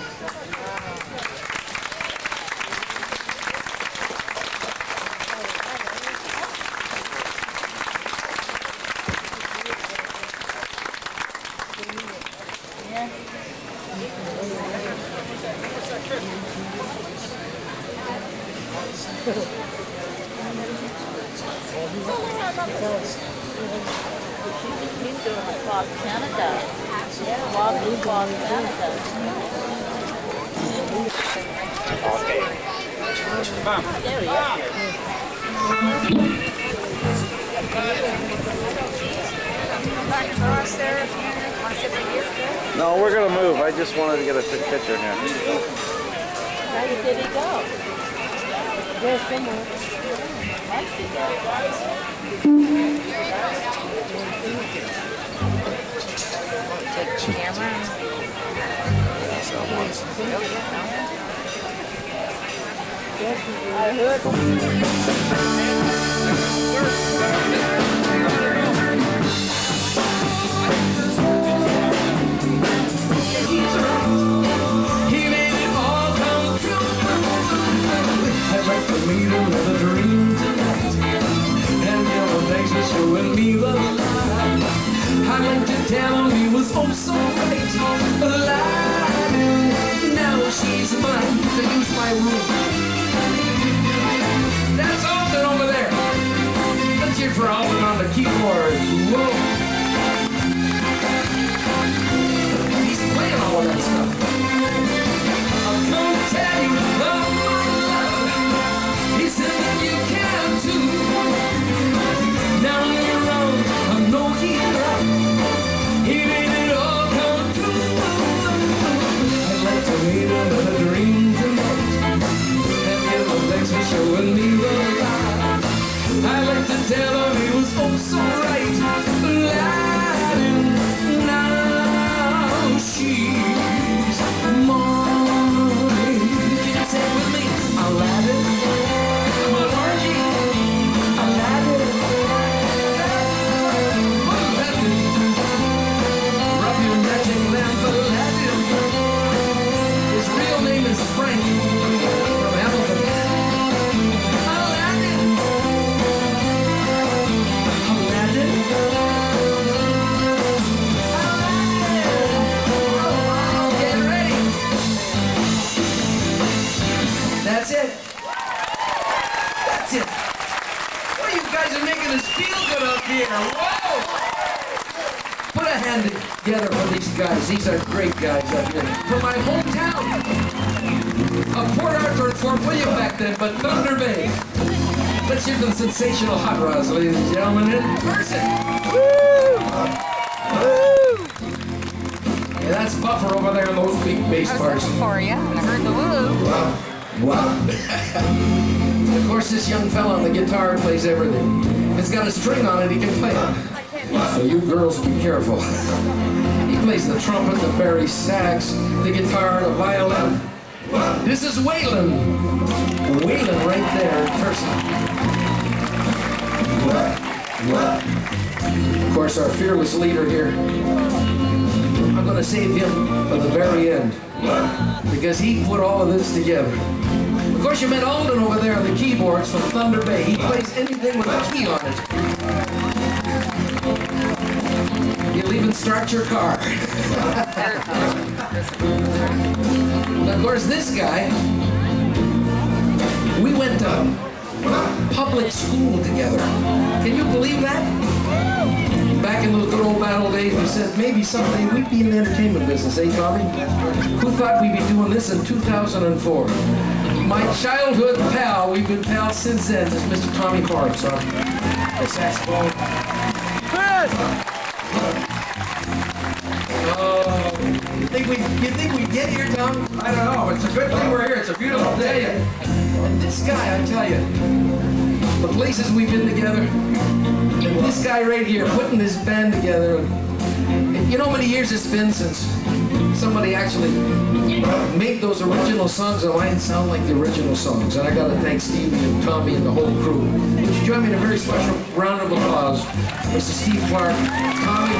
Across Canada. Yeah, walking across Canada. Okay. Mom. There we go. Back across there if you want to sit right here. No, we're gonna move. I just wanted to get a quick picture here. Where did he go? There's somewhere. I see that. Take the camera. I heard. He made it all come true. I'd like to meet him with a dream tonight, and yellow days are showing me the light. I'd like to tell him he was oh so right, alive, and now she's mine to use my room. That's Alden over there. Let's hear for Alden on the keyboards. Whoa. He's playing all of that stuff. I'll come tell you of my love. He said that you can too. Down your road. I like to tell him he was oh so right. Aladdin, now she's mine. Can you say it with me? Aladdin. Come on, Margie. Aladdin. Aladdin. Rub your magic lamp, Aladdin. His real name is Frank from Hamilton. Aladdin. Aladdin. Aladdin. Get ready. That's it. That's it. Well, you guys are making us feel good up here. Whoa! Put a hand together for these guys. These are great guys up here. From my hometown of Port Arthur and Fort William back then, but Thunder Bay. Let's hear the sensational hot rods, ladies and gentlemen, in person. Yeah, that's Buffer over there in those big bass parts. For you, and I heard the woo. Wow. Of course, this young fella on the guitar plays everything. If it's got a string on it, he can play it. So you girls be careful. He plays the trumpet, the bari sax, the guitar, the violin. This is Waylon. Waylon right there in person. Of course, our fearless leader here. I'm going to save him for the very end. Because he put all of this together. Of course, you met Alden over there on the keyboards from Thunder Bay. He plays anything with a key on it. He'll even start your car. And of course, this guy, we went to public school together. Can you believe that? Back in those good old battle days, we said maybe someday we'd be in the entertainment business, eh, Tommy? Who thought we'd be doing this in 2004? My childhood pal, we've been pals since then, is Mr. Tommy Horrocks on the saxophone. Chris! You think we'd get here, Tom? I don't know. It's a good thing we're here. It's a beautiful day. And this guy, I tell you, the places we've been together, and this guy right here putting this band together. And you know how many years it's been since somebody actually made those original songs and mine sound like the original songs. And I got to thank Stevie and Tommy and the whole crew. Would you join me in a very special round of applause, Mr. Steve Clark, Tommy,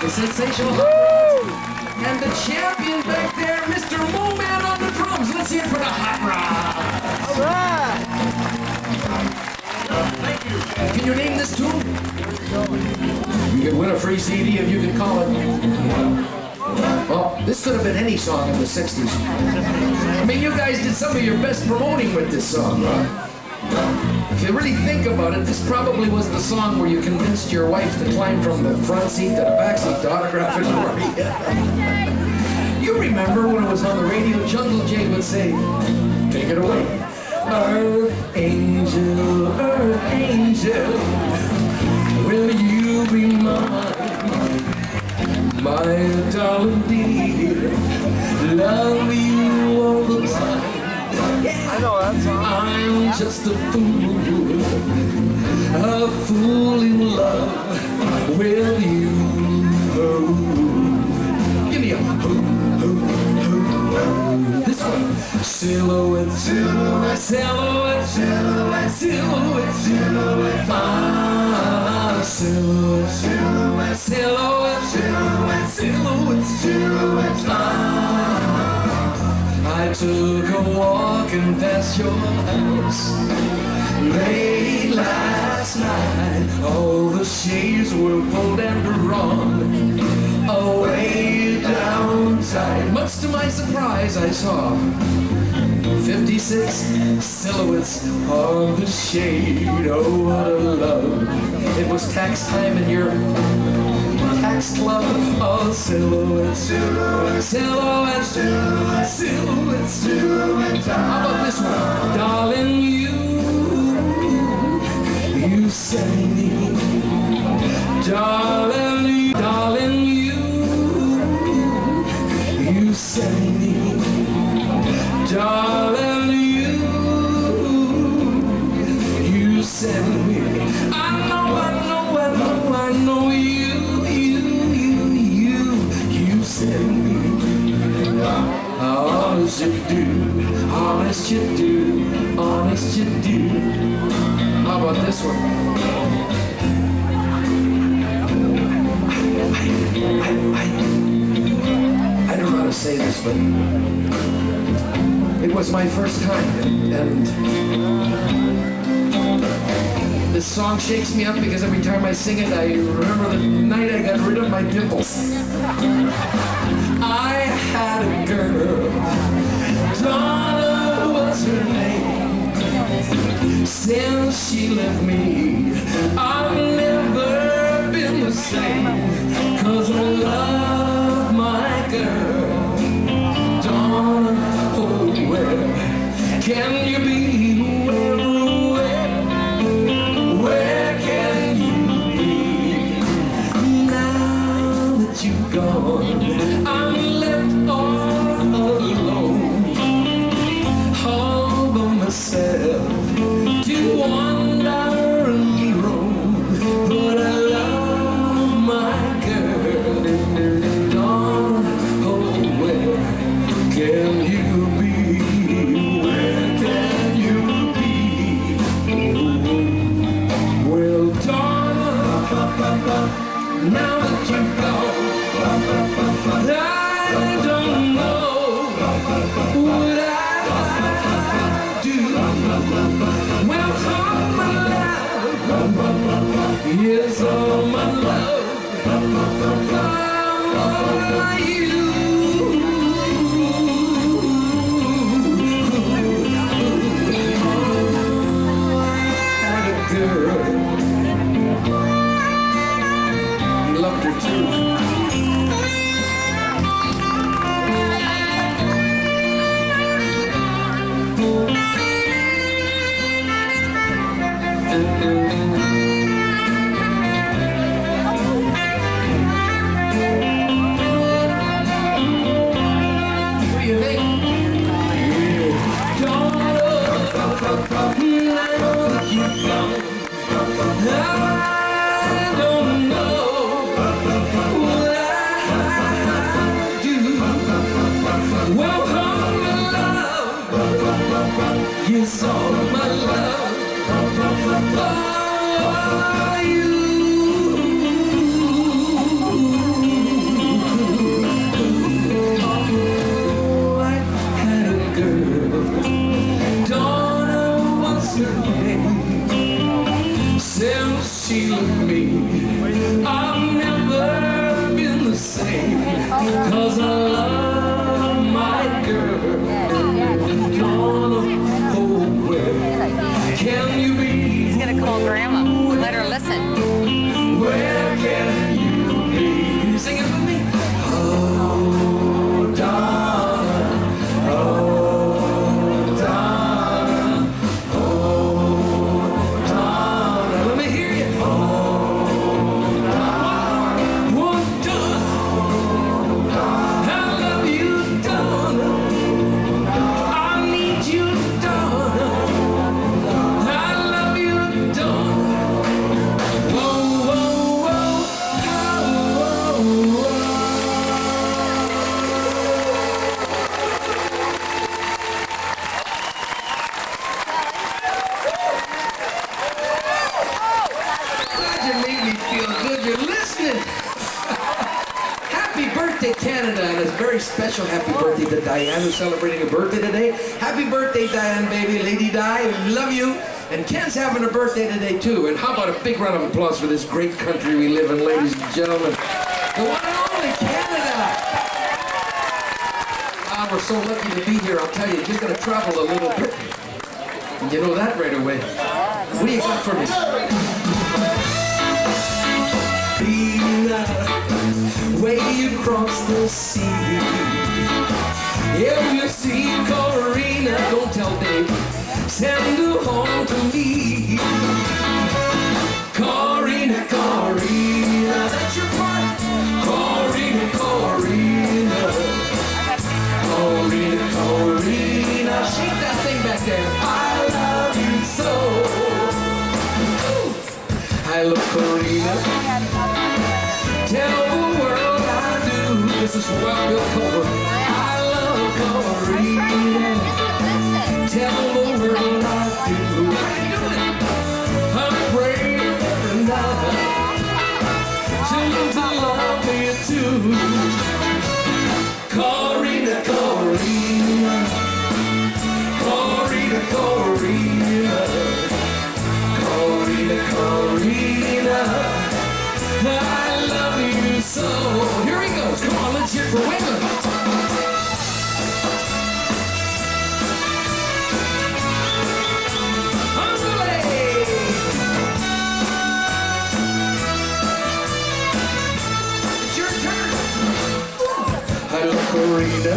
the sensational hot rods, and the champion back there, Mr. Moman on the drums. Let's hear it for the hot rods. All right. Thank you. Can you name this tune? You can win a free CD if you can call it. Well, this could have been any song in the 60s. I mean, you guys did some of your best promoting with this song. If you really think about it, this probably was the song where you convinced your wife to climb from the front seat to the back seat to autograph it for you. You remember when it was on the radio, Jungle Jay would say, take it away. Earth angel, will you be mine? My darling dear, love you all the time. I know that song. I'm just a fool in love with you. Give me a this one. Silhouette, silhouette, silhouette, silhouette, silhouette, silhouette, ah, silhouette, silhouette, silhouette, silhouette, silhouette, silhouette, ah. I took a walking past your house late last night. All the shades were pulled and drawn away down tight. Much to my surprise, I saw 56 silhouettes on the shade. Oh, what a love. It was tax time in your tax club. Oh, silhouette, silhouette, silhouette, silhouette, silhouette, silhouette. How about this one? Darling, you send me. Darling, darling, you send me. Darling, you send send me. I know, I know, I know, I know you send me. Honest you do, honest you do, honest you do. How about this one? I don't know how to say this, but it was my first time, and this song shakes me up because every time I sing it, I remember the night I got rid of my dimples. I had a girl, Donna was her name. Since she left me, I've never been the same, 'cause I love my girl. Donna, oh, where can you be? Where can you be? Now that you've gone, I'm left all alone, all by myself, to wander and roam. But I love my girl. Dawn, oh, where can you be? Where can you be? Well, Dawn, now that you've gone, I don't know what I do. Well, all my love, yes, all my love for you. I had a girl, he loved her too. Yes, all my love for you. Oh, I had a girl, Donna was her name. Since she left me, I've never been the same, 'cause I love my girl. Donna, can you be? He's gonna call Grandma. Let her listen. Where can you be? Can you sing it with me? Oh, Donna, oh, Donna, oh, Donna. Let me hear you. Oh, Donna, oh, Donna, I love you, Donna. I need you, Donna. Canada, and a very special happy birthday to Diane, who's celebrating a birthday today. Happy birthday, Diane, baby. Lady Di, we love you. And Ken's having a birthday today, too. And how about a big round of applause for this great country we live in, ladies and gentlemen. The one and only Canada. Ah, we're so lucky to be here. I'll tell you, you're going to travel a little bit. And you know that right away. What do you got for me? Way across the sea, if you see Corina, don't tell Dave, send her home to me. Corina, Corina, that's your part. Corina, Corina, Corina, Corina, shake that thing back there. I love you so. I love Corina. Tell the world I do. This is what Bill Cole. I love Corina. Tell the world I do. I'm praying every night to love me too. Corina, Corina, Corina, Corina, Corina, Corina, I love you so. Here he goes. Come on, let's hear for women. I love Corina.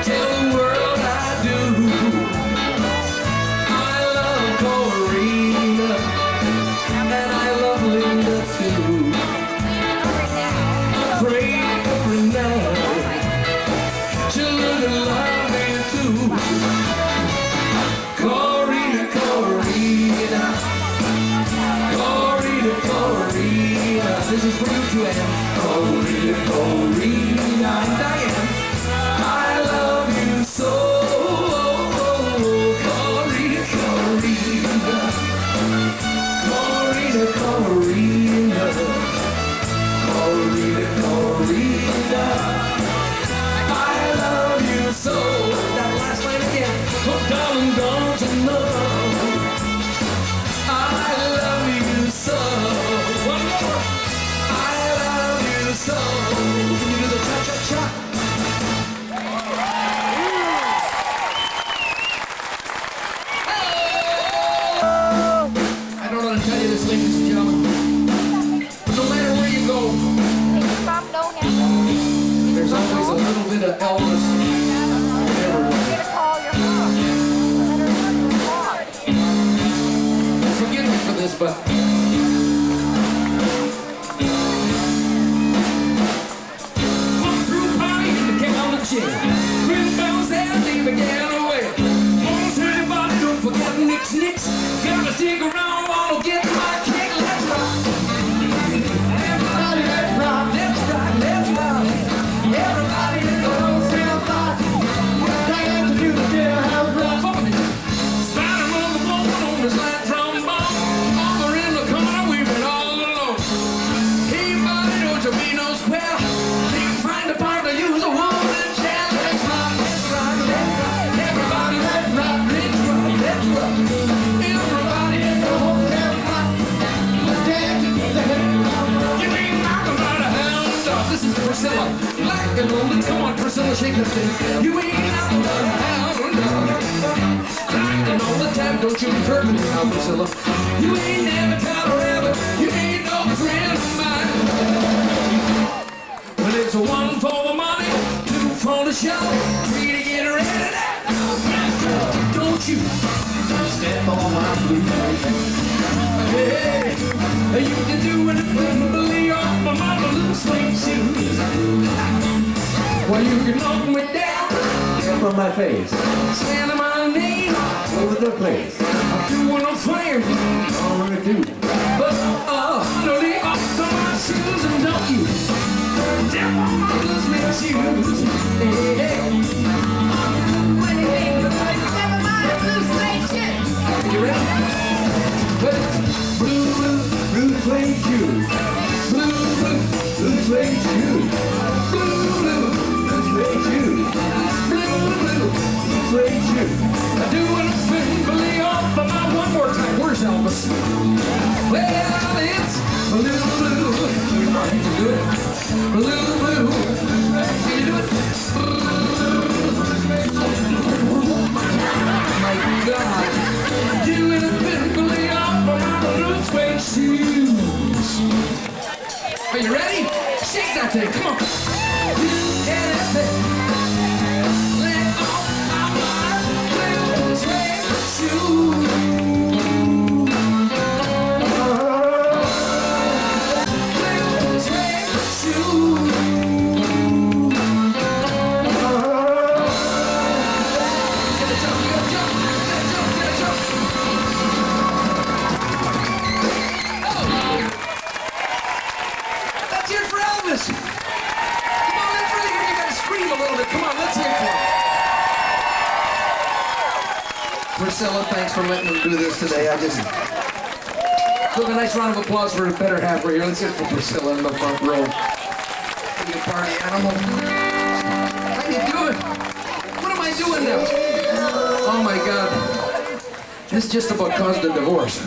Tell the world I do. I love Corina, and I love Linda too. I pray every night children to love me too. Corina, Corina, Corina, Corina. This is for you too, Ann. Corina, Corina, and Diane, I love you so. Corina, Corina, Corina, Corina, Corina, Corina, I love you so. That last line again. Oh, darling, don't you know I love you so. One more. So, can you do the cha-cha-cha? I don't know how to tell you this, ladies and gentlemen, but no matter where you go, there's always a little bit of Elvis everywhere. Forgive me for this, but Ring bells and they began away. Won't tell anybody, don't forget Nick's Nicks. Gotta stick around, wanna get my kick. Let's rock. Everybody, let's rock. Let's rock, let's rock. Everybody in the whole cell block. We're trying to do the jailhouse rock. Spider on the wall on his light trombone. Over in the corner, we've been all alone. Hey, buddy, don't you be no square. Can't find a part to use a woman. Everybody in the whole damn block. Let's dance to the hip hop. You ain't knocking about a hound dog. This is Priscilla. Black and rolling. Come on, Priscilla, shake the thing. You ain't knocking about a hound dog. Crying all the time. Don't you be hurting me now, Priscilla. You ain't never caught a rabbit. You ain't no friend of mine. But it's a one for the money, two for the show, three to get ready. Don't you step on my blue. Hey, you can do anything but lay off my blue suede shoes. Well, you can knock me down, step on my face, stand on my knee, over the place. I'm doing a flame, all I do. But lay off my shoes and don't you step on my blue suede shoes. Hey. You ready? But it's blue, blue suede shoes. Blue, blue suede shoes. Blue, blue suede shoes. Blue, blue suede shoes. I do anything but lay off my one more time. Where's Elvis? Well, it's blue, blue. Come on, you can do it. Blue, blue. Can you do it? Oh my God. Doing a bit off of my blue suede shoes. Are you ready? Shake that thing, come on. Do anything. Let off my blue suede shoes. Blue suede shoes. Get a jump, get a jump, get a jump, get a jump. Priscilla, thanks for letting them do this today. I just took a nice round of applause for the better half right here. Let's hear it for Priscilla in the front row. Be a party animal. How you doing? What am I doing now? Oh my God. This just about caused a divorce.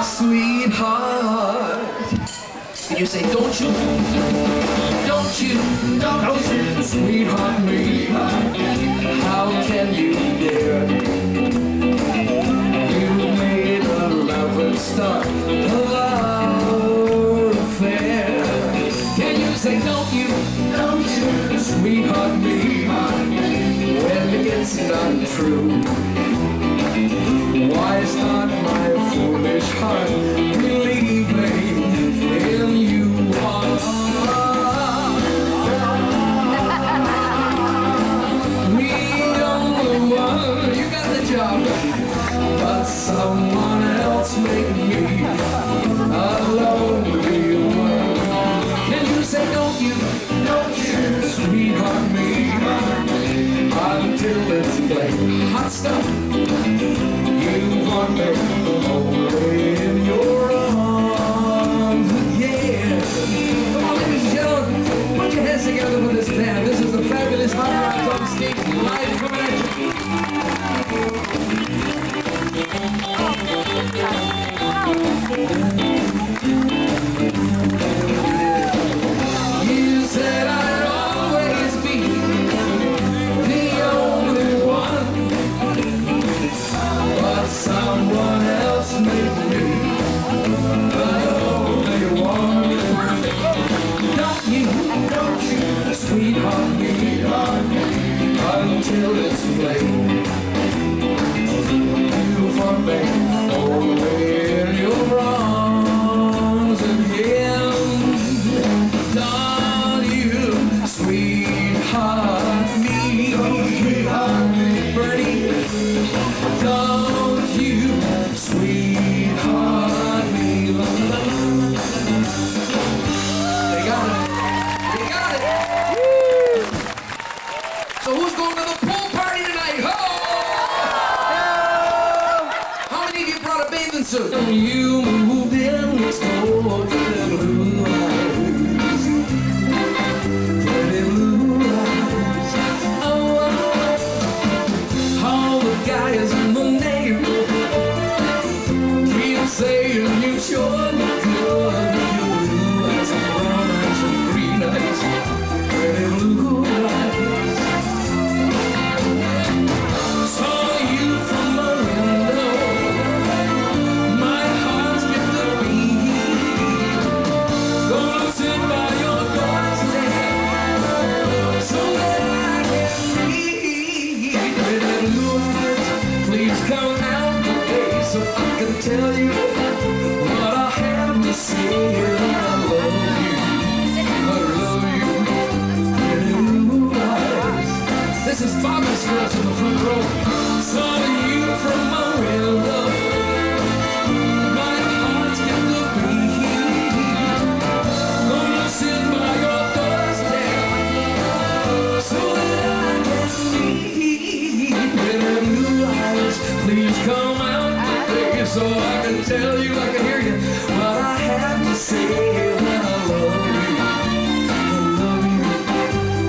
Sweetheart. Can you say, don't you, sweetheart me? How can you dare? You made a loving start of our affair. Can you say, don't you, sweetheart me? When it's not true, why is not my foolish heart believing in you? We only one, you got the job, but someone else make me a lonely one. Can you say, don't you, sweetheart me? Until it's plain hot stuff, you want me only in your arms, yeah. Come on, ladies and gentlemen, put your hands together for this band. This is the fabulous Hard Rock on stage, live coming at you. You said I'd always be the only one, but someone else made me the only one. Don't you, sweetheart me, until it's plain. You find me only in your arms again. Don't you, sweetheart me, Bernie. Don't you, sweetheart me. They got it. They got it. So who's going to the pool party tonight? How many of you brought a bathing suit? You moved in next door to the blue eyes. Pretty blue eyes. Oh, all the guys in the neighborhood keep saying you sure look good. Your blue eyes and brown eyes and green eyes. Pretty blue eyes. Saw you from my window. My heart skipped a beat. Gonna sit by your doorstep so that I can read. Pretty blue eyes, please come out today so I can tell you what I have to say. I love you. I love you. Pretty blue eyes. This is Bobby's girls in the front row. Saw you from my window. My heart skipped a beat. Gonna sit by your doorstep so that I can see. Pretty blue eyes, please come out today so I can tell you, I can hear you, what I have to say. That I love you. I love you.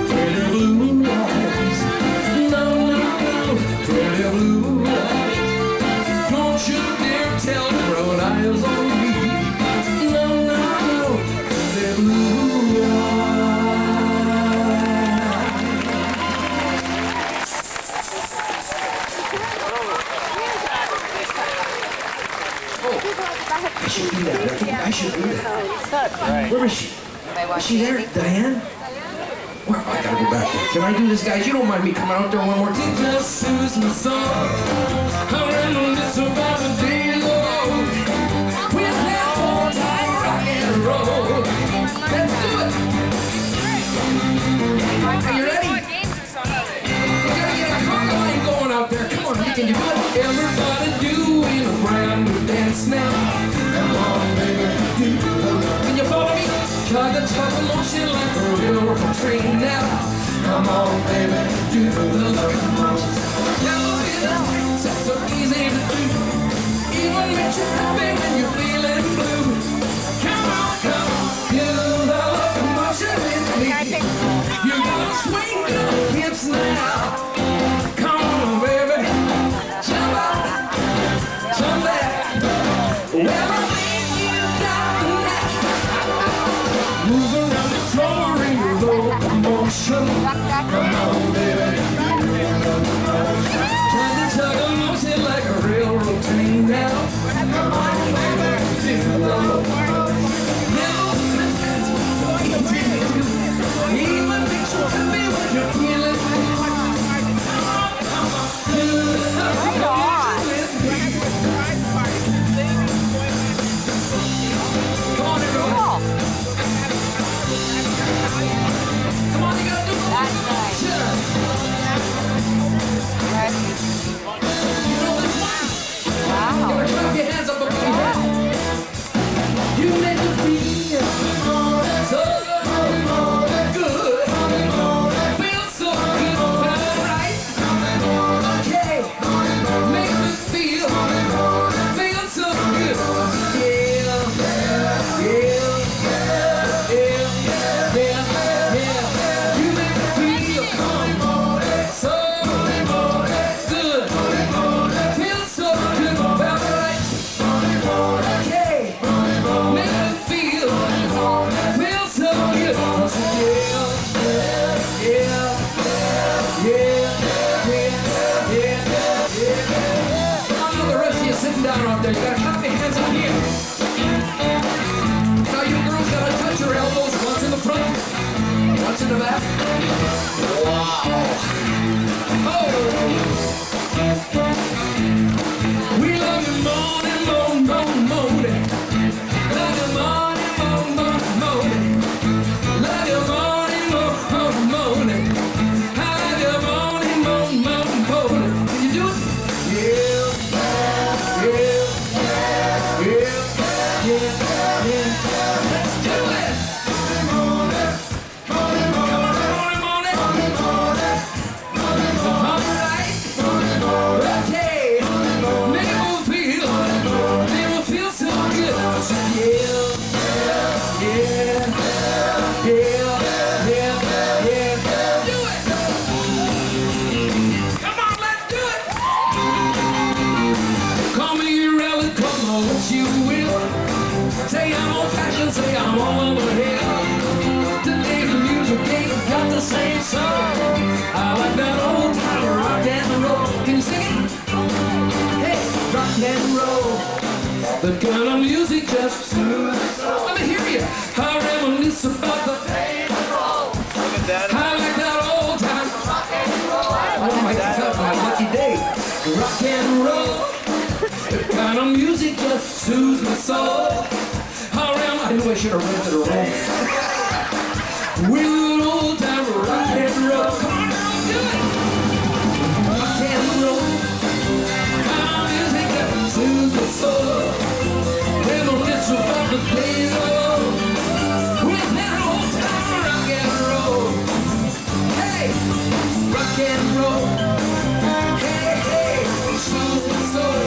Pretty blue eyes. No, no, no. Pretty blue eyes. Don't you dare tell brown eyes on me. No, no, no. Pretty blue eyes. I should do that. I think I should do that. Where is she? Is she there? Diane? Well, I gotta go back there. Can I do this, guys? You don't mind me coming out there one more time? Just is my song. I reminisce about the day ago. With that old time rock and roll. Let's do it. Are you ready? We gotta get a conga line going out there. Come on, can you do it? Everybody doing a brand new dance now. Come on, baby. Can you follow me? Try the motion like a river from train now. Come on, baby. do the locomotion. Never been so easy to do. Even makes you happy when you're feeling blue. Come on, do the locomotion with me. You're gonna swing your hips now. Come on, baby, jump up, jump back. Well, I think you got the knack. Move around the floor in your locomotion. Come on, baby. Try to tug a motion like a railroad train now. Come on, baby, do the locomotion. Never pretend so easy to do. Even makes you happy when you're feeling blue. Come on, do the locomotion with me. Come on, everyone. Come on, you gotta do the locomotion. You know this one? Wow. You gotta clap your hands up above your head. You make me feel so good. Feel so good, alright. Okay, make me feel so good. Yeah. You make me feel so good. Feel so good, alright. Okay, make me feel so good. I know the rest of you sitting down out there. You gotta clap your hands up here. Now you girls gotta touch your elbows. Once in the front, once in the back. Wow. Oh. We love you morning, morning. Love you morning, morning. Love you morning, morning. I love you morning, morning. Can you do it? Yeah. Let's do it. Come on, morning. Alright. Okay. Make me feel so good. Yeah. Do it. Come on, let's do it. Call me irrelevant, come on, what you will. Say I'm old fashioned, say I'm all over here. Today the music ain't got the same song. I like that old time rock and roll. Can you sing it? Hey, rock and roll. The kind of music just let me hear you. I reminisce about the days of old. I like that old time rock and roll. Oh my God, my lucky day. Rock and roll. The kind of music just soothes my soul. I knew I should have rented a room. With old time rock and roll. Come on now, do it. Rock and roll. Kind of music that soothes my soul. Reminisce about the days of old. With that old time rock and roll. Hey, rock and roll. Hey, soothes my soul.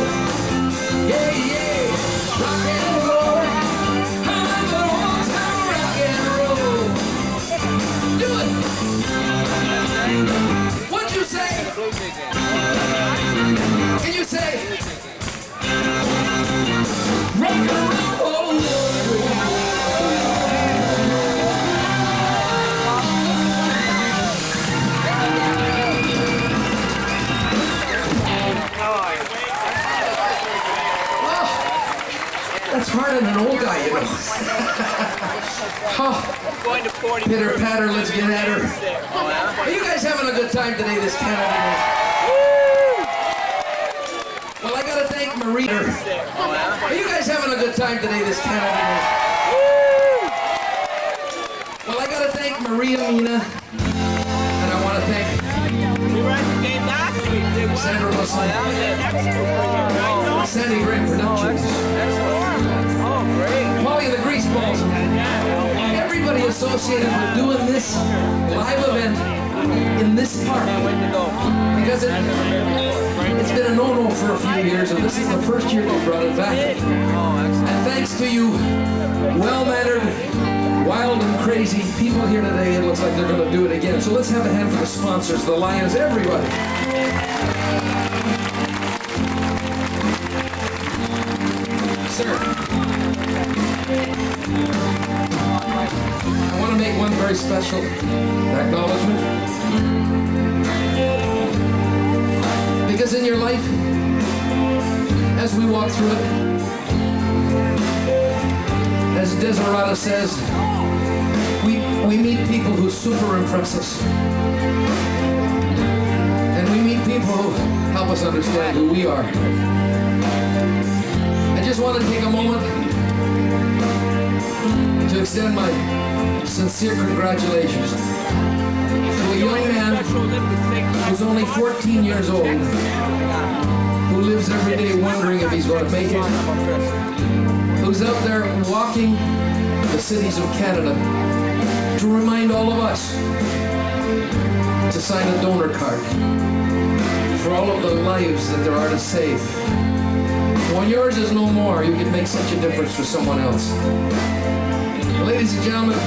Yeah. Rock and roll. I like the old time rock and roll. Do it. What'd you say? Can you say? Rock and roll. That's harder than an old guy, you know. Pitter patter, let's get at her. Are you guys having a good time today, this Canada Day? Well, I gotta thank Maria. Are you guys having a good time today, this Canada Day? Well, I gotta thank Maria Mina, and I want to thank Sandra Russell, Sandy Gray Productions, Polly and the Greaseballs, everybody associated with doing this live event in this park. Because it's been a no-no for a few years, and this is the first year they brought it back. And thanks to you well-mannered, wild and crazy people here today, it looks like they're going to do it again. So let's have a hand for the sponsors, the Lions, everybody. Sir, I want to make one very special acknowledgement. Because in your life, as we walk through it, as Desirada says, we meet people who super impress us. And we meet people who help us understand who we are. I just want to take a moment to extend my sincere congratulations to a young man who's only 14 years old, who lives every day wondering if he's going to make it, who's out there walking the cities of Canada to remind all of us to sign a donor card for all of the lives that there are to save. When yours is no more, you can make such a difference for someone else. Ladies and gentlemen,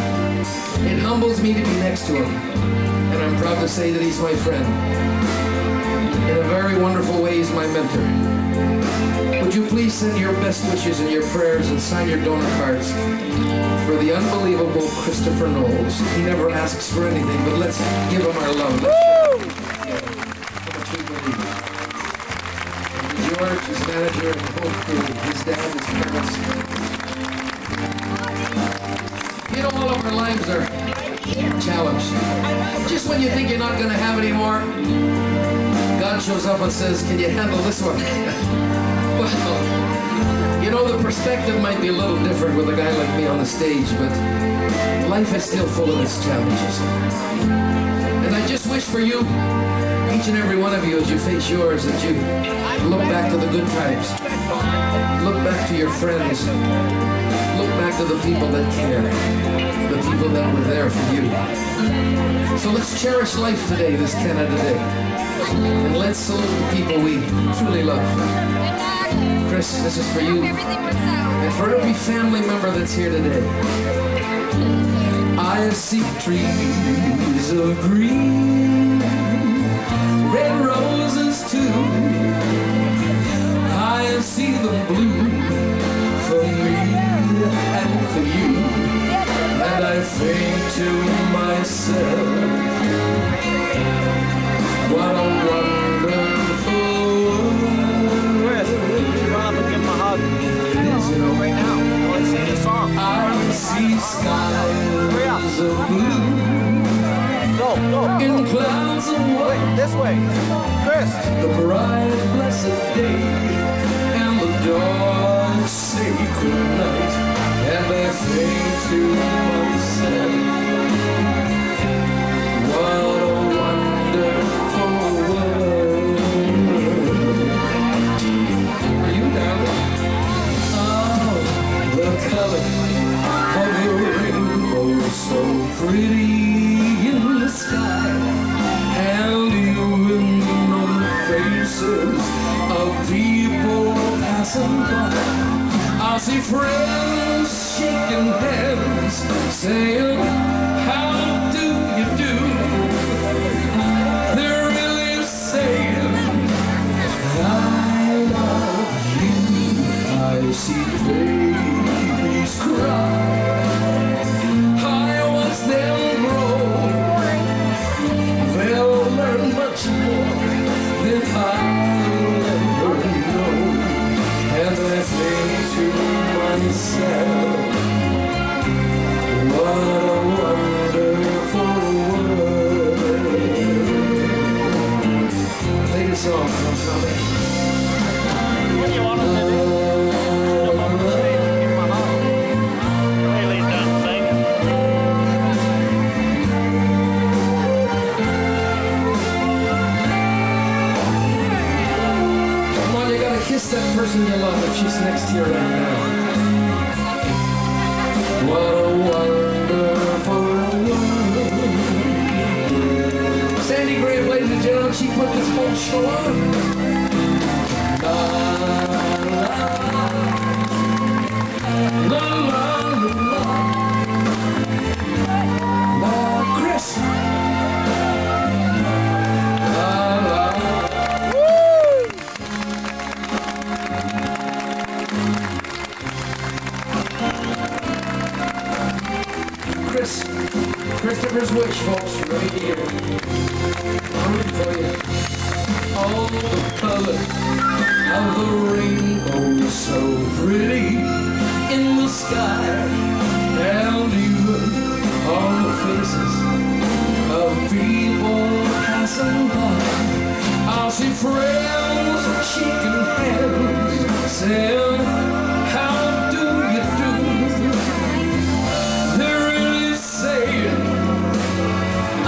it humbles me to be next to him, and I'm proud to say that he's my friend. In a very wonderful way, he's my mentor. Would you please send your best wishes and your prayers and sign your donor cards for the unbelievable Kristopher Knowles. He never asks for anything, but let's give him our love. George, his manager, and the whole crew, his dad, his parents. You know, all of our lives are challenged. Just when you think you're not going to have any more, God shows up and says, can you handle this one? Well, you know, the perspective might be a little different with a guy like me on the stage, but life is still full of its challenges. And I just wish for you, each and every one of you, as you face yours, that you look back to the good times. Look back to your friends. Look back to the people that care. The people that were there for you. So let's cherish life today, this Canada Day. And let's salute the people we truly love. Chris, this is for you. And for every family member that's here today. I see trees of green, red roses too. I see them blue for me and for you. And I think to myself, what a wonderful world. Run up and give him a hug. It is, you know, right now. Let's sing a song. I see skies of blue. Go. In clouds of white. This way. Chris. The bright, blessed day and the dark, sacred night. And I think to myself, what a wonderful world. Are you down? Oh, the color of the rainbow, so pretty in the sky, and even on the faces of people passing by, I see friends shaking hands, saying, how do you do? They're really saying, I love you. I see babies cry. I watch them grow. They'll learn much more than I'll ever know. And I think to myself, what a wonderful world. Play the song, Tommy. What do you want to do? Haley's done singing. Come on, you gotta kiss that person you love if she's next to you right now. What a wonderful world. shore. La la la la la la Chris. La la. Kristophers Wish, folks, right here. I'm reading for you. All the colors of the rainbow is so pretty in the sky, and even on the faces of people passing by. I see friends shaking hands, saying, how do you do? They're really saying, I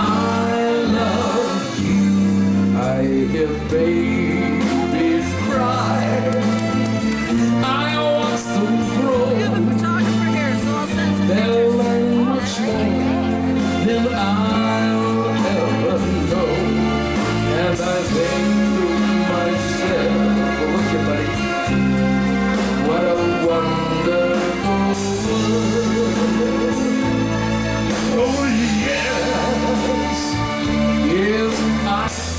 love you. I hear babies cry. I watch them grow. They'll learn much more than I'll ever know. And I think to myself, oh, look at buddy, what a wonderful world. Oh yes, yes, I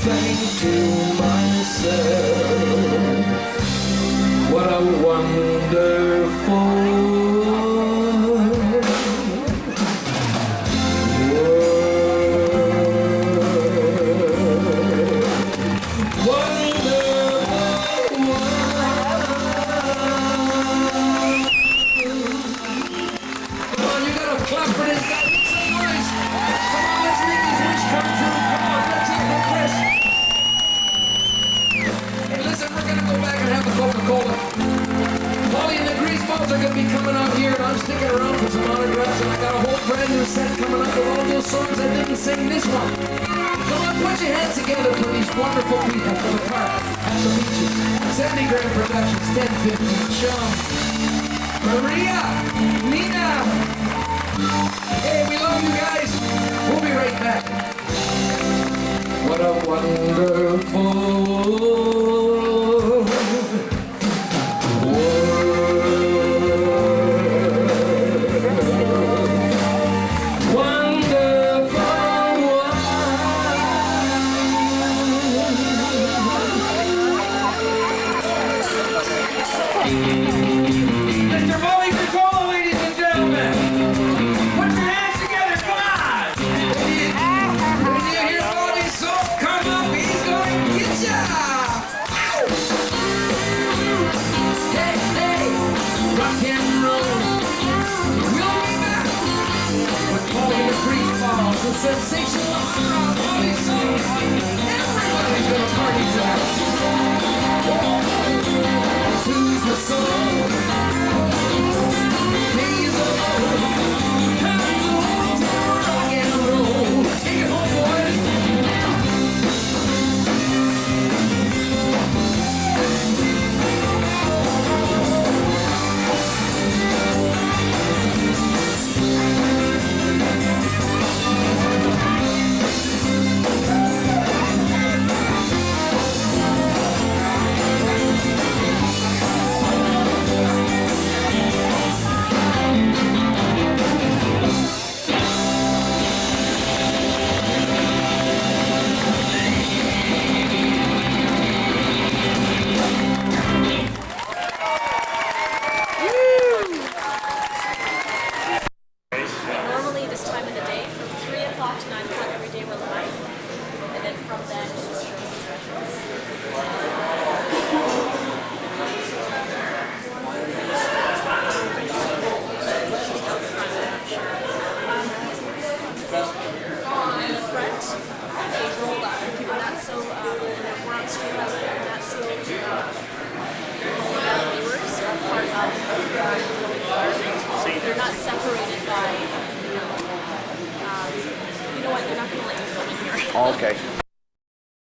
think to myself, what a wonderful sticking around for some autographs, and I got a whole brand new set coming up with all those songs I didn't sing this one. Come on, put your hands together for these wonderful people for the park at the beaches. 70 Grand Productions, 1050, Sean, Maria, Nina. Hey, we love you guys. We'll be right back. What a wonderful world. Mr. Volume Control, ladies and gentlemen. Put your hands together, come on. When you hear Bobby's soul come up, he's gonna get ya. Hey, hey, rock and roll. We'll be back with Paulie the Freak Balls, the sensational Bobby's soul. Everybody's gonna party tonight. Who's the soul? He's alone. Hands alone to rock and roll. Take it home, boys. Normally this time of the day, from 3 o'clock to 9 o'clock every day we're live. And then from then, just show the treasures. In the front, they roll up. And that's so, we're on street level, and that's so, viewers are part of the environment. They're not separated by, you know what, they're not going to let you film in here. Okay.